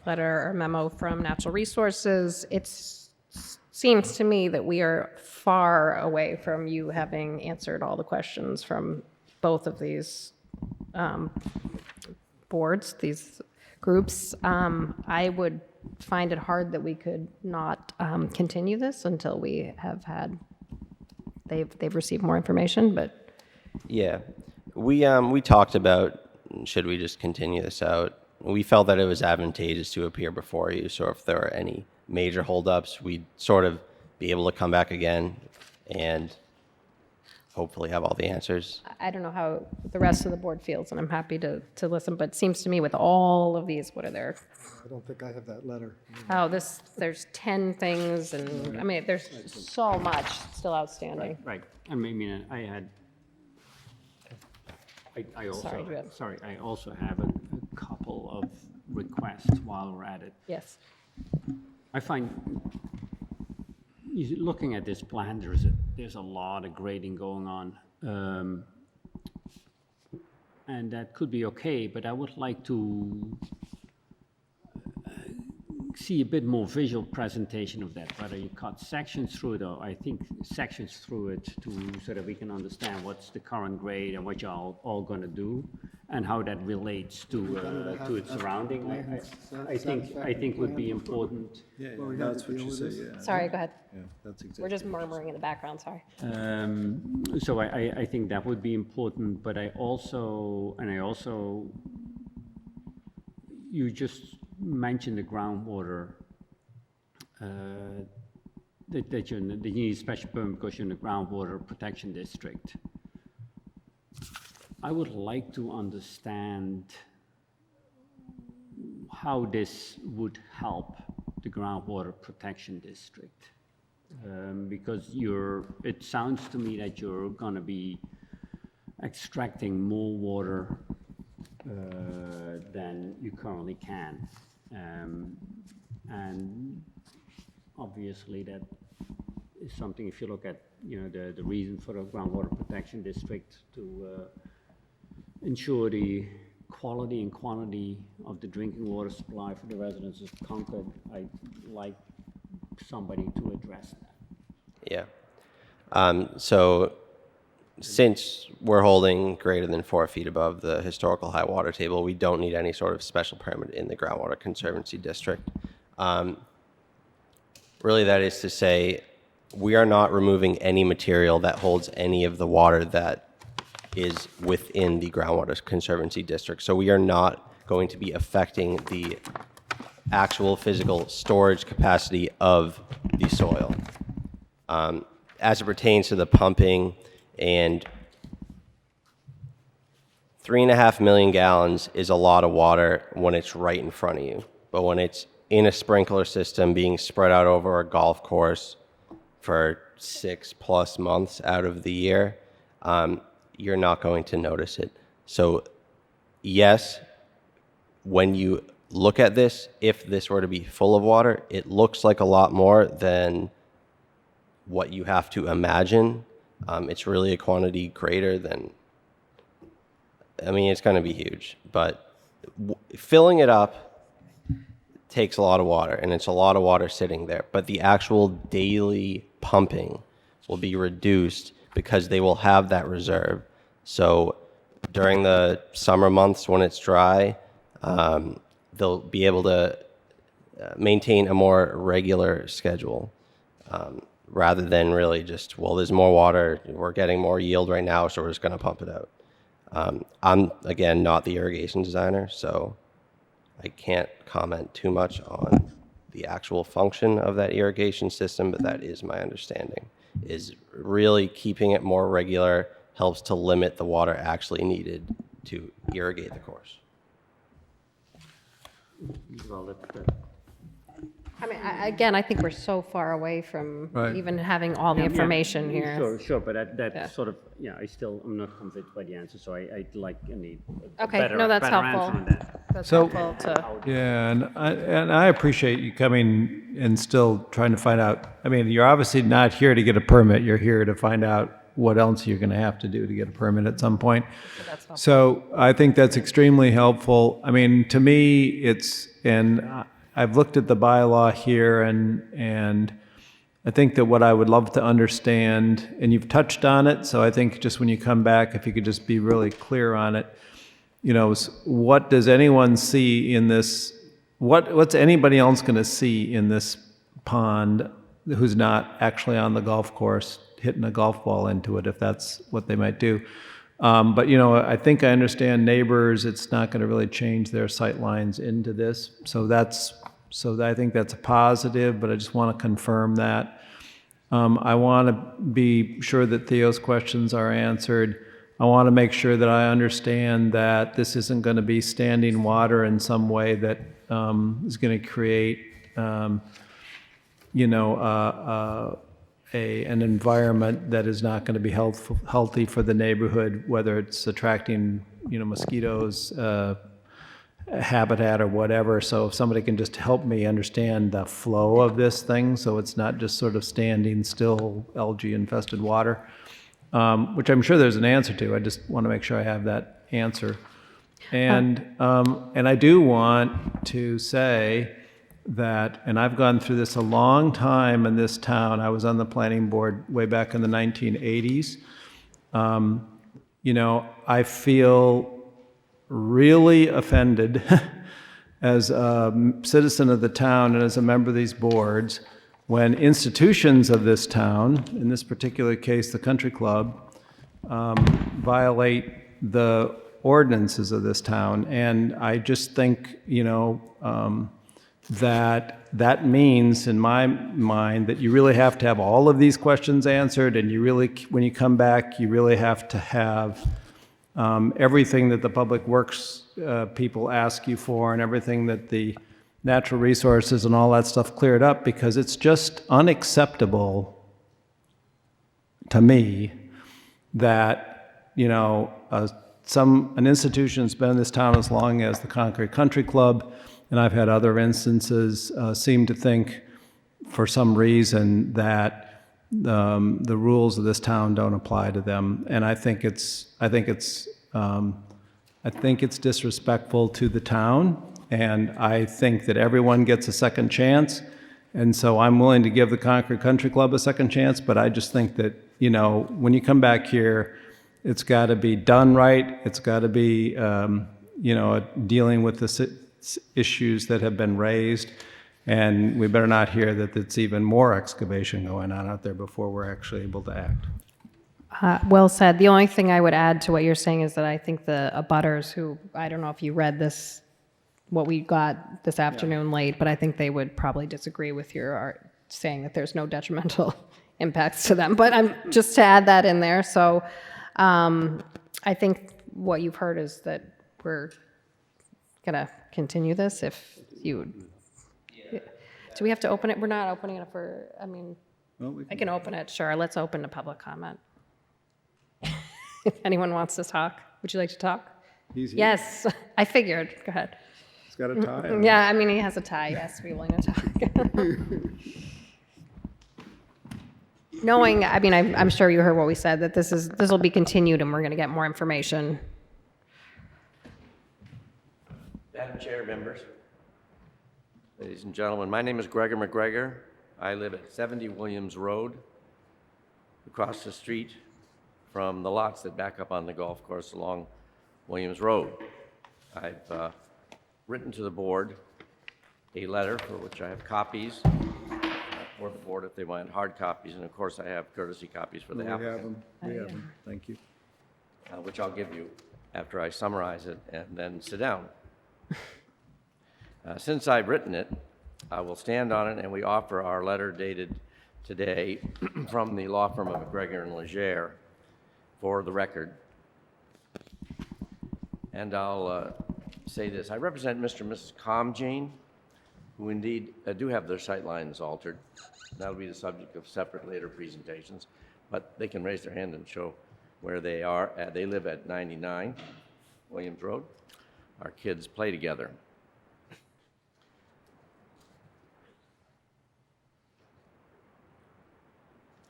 letter or memo from Natural Resources. It seems to me that we are far away from you having answered all the questions from both of these boards, these groups. I would find it hard that we could not continue this until we have had, they've received more information, but
Yeah, we talked about, should we just continue this out? We felt that it was advantageous to appear before you, so if there are any major holdups, we'd sort of be able to come back again and hopefully have all the answers.
I don't know how the rest of the board feels, and I'm happy to listen, but it seems to me with all of these, what are there?
I don't think I have that letter.
Oh, there's 10 things, and, I mean, there's so much still outstanding.
Right. I mean, I also,
Sorry, go ahead.
sorry, I also have a couple of requests while we're at it.
Yes.
I find, looking at this plan, there's a lot of grading going on. And that could be okay, but I would like to see a bit more visual presentation of that, whether you cut sections through it, or I think sections through it so that we can understand what's the current grade and what you're all going to do, and how that relates to its surrounding. I think would be important.
That's what you say, yeah.
Sorry, go ahead.
Yeah, that's exactly.
We're just murmuring in the background, sorry.
So I think that would be important, but I also, you just mentioned the groundwater, that you need a special permit because you're in the groundwater protection district. I would like to understand how this would help the groundwater protection district. Because it sounds to me that you're gonna be extracting more water than you currently can. And obviously that is something, if you look at, the reason for the groundwater protection district to ensure the quality and quantity of the drinking water supply for the residents of Concord, I'd like somebody to address that.
Yeah. So since we're holding greater than 4 feet above the historical high water table, we don't need any sort of special permit in the Groundwater Conservancy District. Really, that is to say, we are not removing any material that holds any of the water that is within the Groundwater Conservancy District. So we are not going to be affecting the actual physical storage capacity of the soil. As it pertains to the pumping, and 3.5 million gallons is a lot of water when it's right in front of you. But when it's in a sprinkler system being spread out over a golf course for 6+ months out of the year, you're not going to notice it. So yes, when you look at this, if this were to be full of water, it looks like a lot more than what you have to imagine. It's really a quantity greater than, it's going to be huge, but filling it up takes a lot of water, and it's a lot of water sitting there, but the actual daily pumping will be reduced because they will have that reserve. So during the summer months when it's dry, they'll be able to maintain a more regular schedule. Rather than really just, well, there's more water, we're getting more yield right now, so we're just going to pump it out. I'm, again, not the irrigation designer, so I can't comment too much on the actual function of that irrigation system, but that is my understanding, is really keeping it more regular helps to limit the water actually needed to irrigate the course.
Well,
I mean, again, I think we're so far away from
Right.
even having all the information here.
Sure, but that
Yeah.
sort of, I'm not convinced by the answer, so I'd like a
Okay,
better,
no, that's
better
helpful.
answer on that.
That's
So-
helpful to,
Yeah, and I appreciate you coming and still trying to find out. You're obviously not here to get a permit. You're here to find out what else you're going to have to do to get a permit at some point. So I think that's extremely helpful. To me, I've looked at the bylaw here, and I think that what I would love to understand, and you've touched on it, so I think just when you come back, if you could just be really clear on it, is what does anyone see in this what's anybody else going to see in this pond who's not actually on the golf course hitting a golf ball into it, if that's what they might do? But, you know, I think I understand neighbors, it's not going to really change their sight lines into this. So I think that's a positive, but I just want to confirm that. I want to be sure that Theo's questions are answered. I want to make sure that I understand that this isn't going to be standing water in some way that is going to create, you know, an environment that is not going to be healthy for the neighborhood, whether it's attracting, you know, mosquitoes, habitat or whatever. So if somebody can just help me understand the flow of this thing, so it's not just sort of standing still algae infested water, which I'm sure there's an answer to. I just want to make sure I have that answer. And I do want to say that, and I've gone through this a long time in this town. I was on the planning board way back in the 1980s. You know, I feel really offended as a citizen of the town and as a member of these boards when institutions of this town, in this particular case the country club, violate the ordinances of this town. And I just think, you know, that means, in my mind, that you really have to have all of these questions answered, and you really, when you come back, you really have to have everything that the public works people ask you for and everything that the natural resources and all that stuff cleared up, because it's just unacceptable to me that, you know, an institution that's been in this town as long as the Concord Country Club, and I've had other instances, seem to think for some reason that the rules of this town don't apply to them. And I think it's disrespectful to the town, and I think that everyone gets a second chance. And so I'm willing to give the Concord Country Club a second chance, but I just think that, you know, when you come back here, it's got to be done right. It's got to be, you know, dealing with the issues that have been raised. And we better not hear that it's even more excavation going on out there before we're actually able to act.
Well said. The only thing I would add to what you're saying is that I think the abutters who, I don't know if you read this, what we got this afternoon late, but I think they would probably disagree with your saying that there's no detrimental impacts to them. But I'm just to add that in there. So I think what you've heard is that we're going to continue this if you would. Do we have to open it? We're not opening it for, I mean, I can open it, sure. Let's open to public comment. If anyone wants to talk, would you like to talk? Yes, I figured. Go ahead.
He's got a tie.
Yeah, I mean, he has a tie. Yes, be willing to talk. Knowing, I mean, I'm sure you heard what we said, that this will be continued and we're going to get more information.
Madam Chair, members, ladies and gentlemen, my name is Gregor McGregor. I live at 70 Williams Road, across the street from the lots that back up on the golf course along Williams Road. I've written to the board a letter for which I have copies for the board if they want hard copies, and of course I have courtesy copies for the applicant.
We have them. Thank you.
Which I'll give you after I summarize it and then sit down. Since I've written it, I will stand on it, and we offer our letter dated today from the law firm of McGregor and Legere for the record. And I'll say this. I represent Mr. and Mrs. Comjane, who indeed do have their sight lines altered. That'll be the subject of separate later presentations, but they can raise their hand and show where they are. They live at 99 Williams Road. Our kids play together.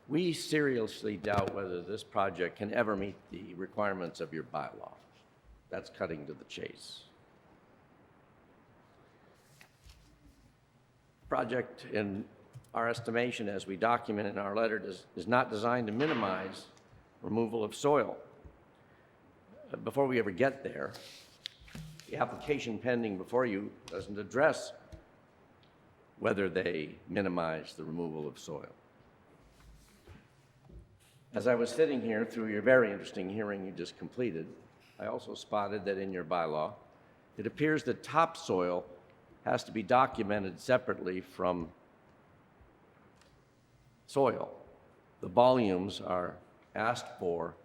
We seriously doubt whether this project can ever meet the requirements of your bylaw. That's cutting to the chase. Project, in our estimation, as we document in our letter, is not designed to minimize removal of soil. Before we ever get there, The application pending before you doesn't address whether they minimize the removal of soil. As I was sitting here through your very interesting hearing you just completed, I also spotted that in your bylaw, it appears that topsoil has to be documented separately from soil. The volumes are asked for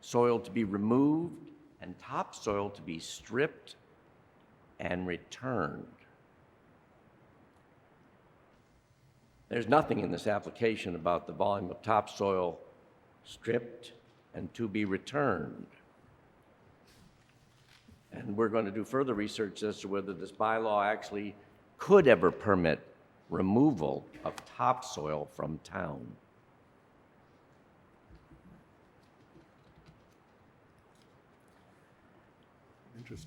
soil to be removed and topsoil to be stripped and returned. There's nothing in this application about the volume of topsoil stripped and to be returned. And we're going to do further research as to whether this bylaw actually could ever permit removal of topsoil from town.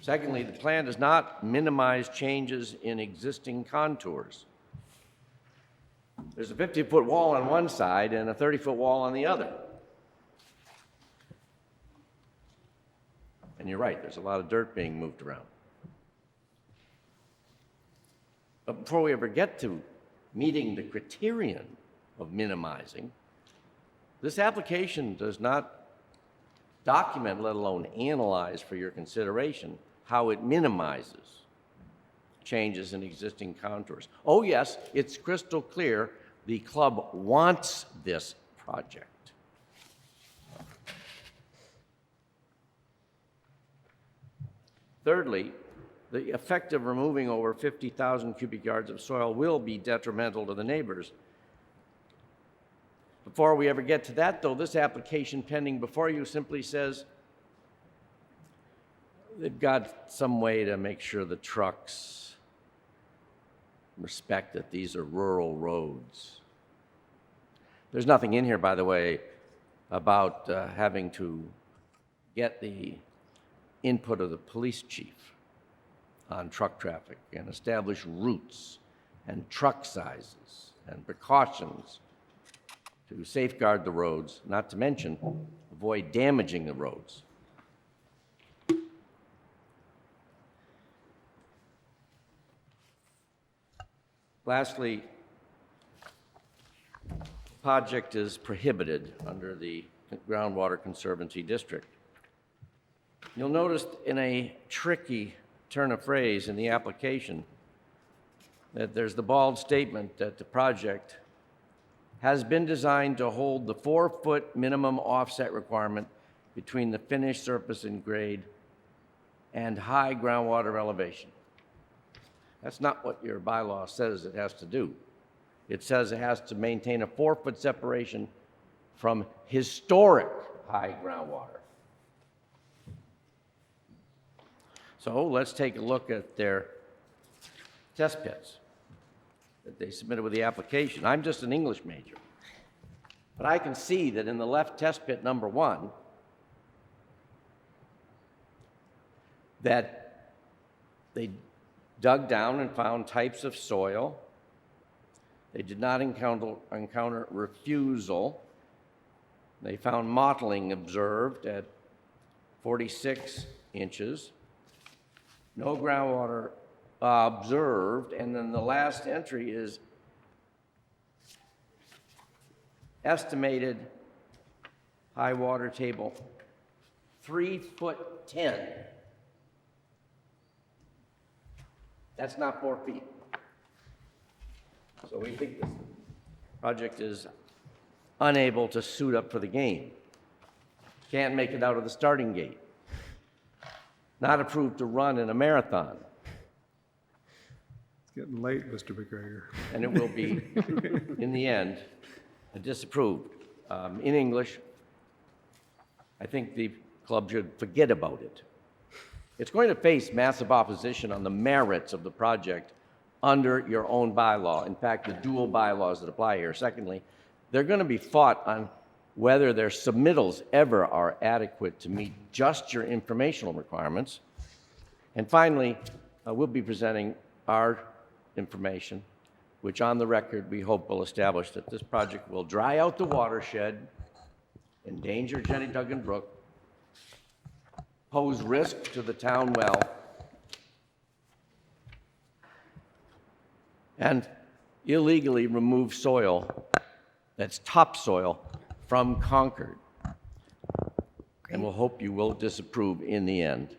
Secondly, the plan does not minimize changes in existing contours. There's a 50-foot wall on one side and a 30-foot wall on the other. And you're right, there's a lot of dirt being moved around. But before we ever get to meeting the criterion of minimizing, this application does not document, let alone analyze for your consideration, how it minimizes changes in existing contours. Oh yes, it's crystal clear the club wants this project. Thirdly, the effect of removing over 50,000 cubic yards of soil will be detrimental to the neighbors. Before we ever get to that, though, this application pending before you simply says they've got some way to make sure the trucks respect that these are rural roads. There's nothing in here, by the way, about having to get the input of the police chief on truck traffic and establish routes and truck sizes and precautions to safeguard the roads, not to mention avoid damaging the roads. Lastly, the project is prohibited under the Groundwater Conservancy District. You'll notice in a tricky turn of phrase in the application that there's the bald statement that the project has been designed to hold the 4-foot minimum offset requirement between the finished surface and grade and high groundwater elevation. That's not what your bylaw says it has to do. It says it has to maintain a 4-foot separation from historic high groundwater. So let's take a look at their test pits that they submitted with the application. I'm just an English major, but I can see that in the left test pit number 1, that they dug down and found types of soil. They did not encounter refusal. They found mottling observed at 46 inches. No groundwater observed, and then the last entry is estimated high water table 3'10". That's not 4 feet. So we think this project is unable to suit up for the game. Can't make it out of the starting gate. Not approved to run in a marathon.
It's getting late, Mr. McGregor.
And it will be, in the end, disapproved. In English, I think the club should forget about it. It's going to face massive opposition on the merits of the project under your own bylaw. In fact, the dual bylaws that apply here. Secondly, they're going to be fought on whether their submittals ever are adequate to meet just your informational requirements. And finally, we'll be presenting our information, which on the record we hope will establish that this project will dry out the watershed, endanger Jenny Duggan Brook, pose risk to the town well, and illegally remove soil that's topsoil from Concord. And we'll hope you will disapprove in the end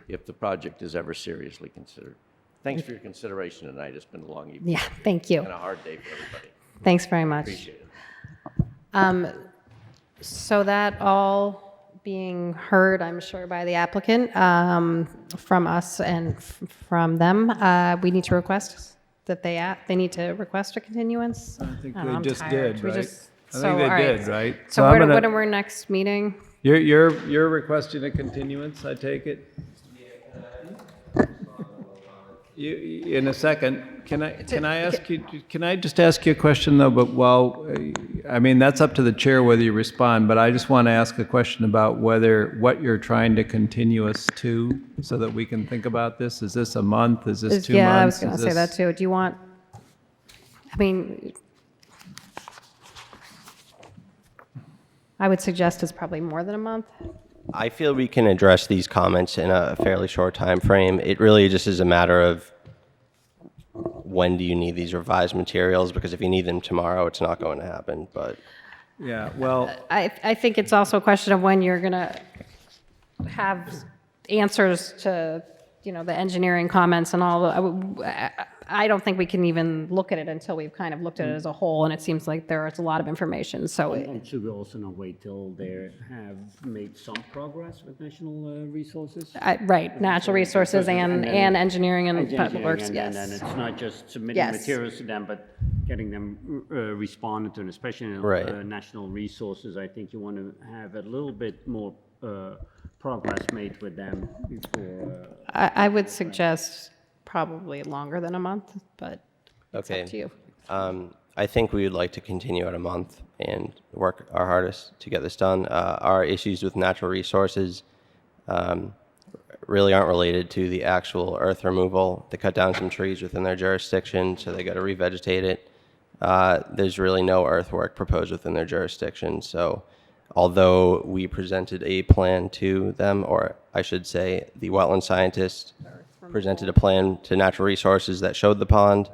if the project is ever seriously considered. Thanks for your consideration tonight. It's been a long evening.
Yeah, thank you.
And a hard day for everybody.
Thanks very much.
Appreciate it.
So that all being heard, I'm sure, by the applicant, from us and from them, we need to request that they need to request a continuance.
I think
don't know,
they
I'm
just
tired.
did,
We
right?
just-
I
so,
think they
all right.
did, right?
So
I'm
when
gonna-
are our next meeting?
You're requesting a continuance, I take it? You, in a second, can I ask you, can I just ask you a question though, but I mean, that's up to the chair whether you respond, but I just want to ask a question about what you're trying to continue us to, so that we can think about this. Is this a month? Is this 2 months?
Yeah, I was going to
Is
say that
this-
too. Do you want, I mean, I would suggest it's probably more than a month.
I feel we can address these comments in a fairly short time frame. It really just is a matter of when do you need these revised materials, because if you need them tomorrow, it's not going to happen, but.
Yeah, well,
I think it's also a question of when you're going to have answers to, the engineering comments and all. I don't think we can even look at it until we've kind of looked at it as a whole, and it seems like there's a lot of information, so.
And should we also not wait till they have made some progress with national resources?
Right, natural resources and engineering and public works,
And
yes.
then it's not just submitting
Yes.
materials to them, but getting them responded to, and especially in
Right.
national resources. I think you want to have a little bit more progress made with them before.
I would suggest probably longer than a month, but it's
Okay.
up to you.
I think we would like to continue at a month and work our hardest to get this done. Our issues with natural resources really aren't related to the actual earth removal. They cut down some trees within their jurisdiction, so they got to revegetate it. There's really no earthwork proposed within their jurisdiction, so although we presented a plan to them, or I should say the wetland scientist presented a plan to natural resources that showed the pond.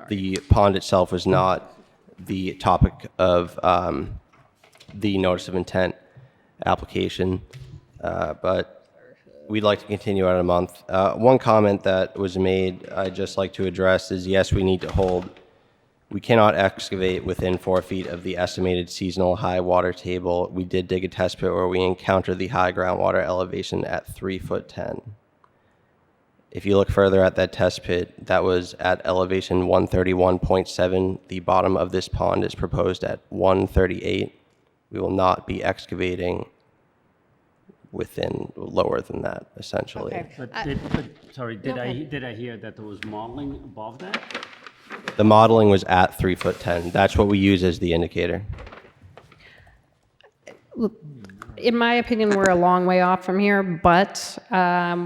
The pond itself was not the topic of the notice of intent application, but we'd like to continue at a month. One comment that was made I'd just like to address is, yes, we cannot excavate within 4 feet of the estimated seasonal high water table. We did dig a test pit where we encountered the high groundwater elevation at 3'10". If you look further at that test pit, that was at elevation 131.7. The bottom of this pond is proposed at 138. We will not be excavating within lower than that, essentially.
Okay.
Did I hear that there was modeling above that?
The modeling was at 3'10". That's what we use as the indicator.
In my opinion, we're a long way off from here, but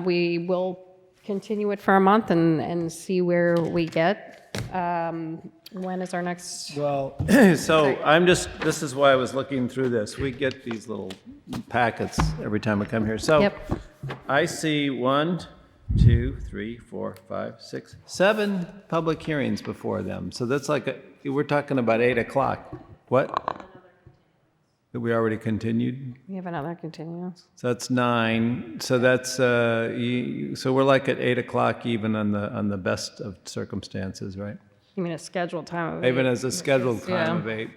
we will continue it for a month and see where we get. When is our next?
Well, so this is why I was looking through this. We get these little packets every time we come here. So
Yep.
I see 1, 2, 3, 4, 5, 6, 7 public hearings before them. So that's we're talking about 8 o'clock. What? That we already continued?
We have another continuance.
So that's 9. So that's, so we're like at 8 o'clock even on the best of circumstances, right?
You mean a scheduled time of
Even
8?
as a scheduled time
Yeah.
of 8.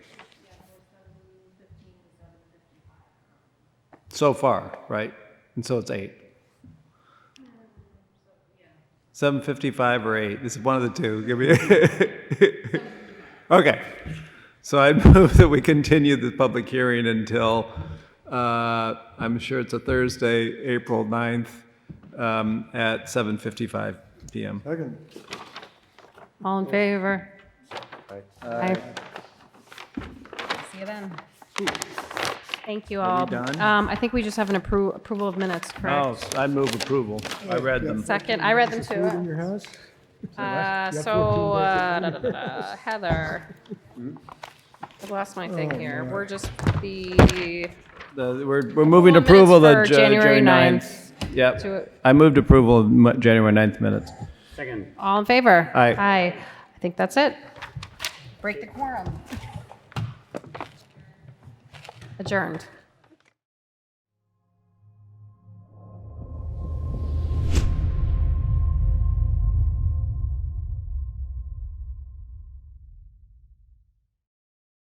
So far, right? And so it's 8. 7:55 or 8. This is one of the two. Give me. Okay. So I'd move that we continue the public hearing until, I'm sure it's a Thursday, April 9th, at 7:55 PM.
Second.
All in favor? Aye. See you then. Thank you all.
done?
I think we just have an approval of minutes,
Oh,
correct?
I move approval. I read them.
Second, I read them
Food in
too.
your house?
Heather. I lost my thing here. We're just
We're moving approval of
minutes
the
for January
9th.
9th.
Yep. I moved approval of January 9th minutes.
Second.
All in favor?
Aye.
Aye. think that's it. Break the quorum. Adjourned.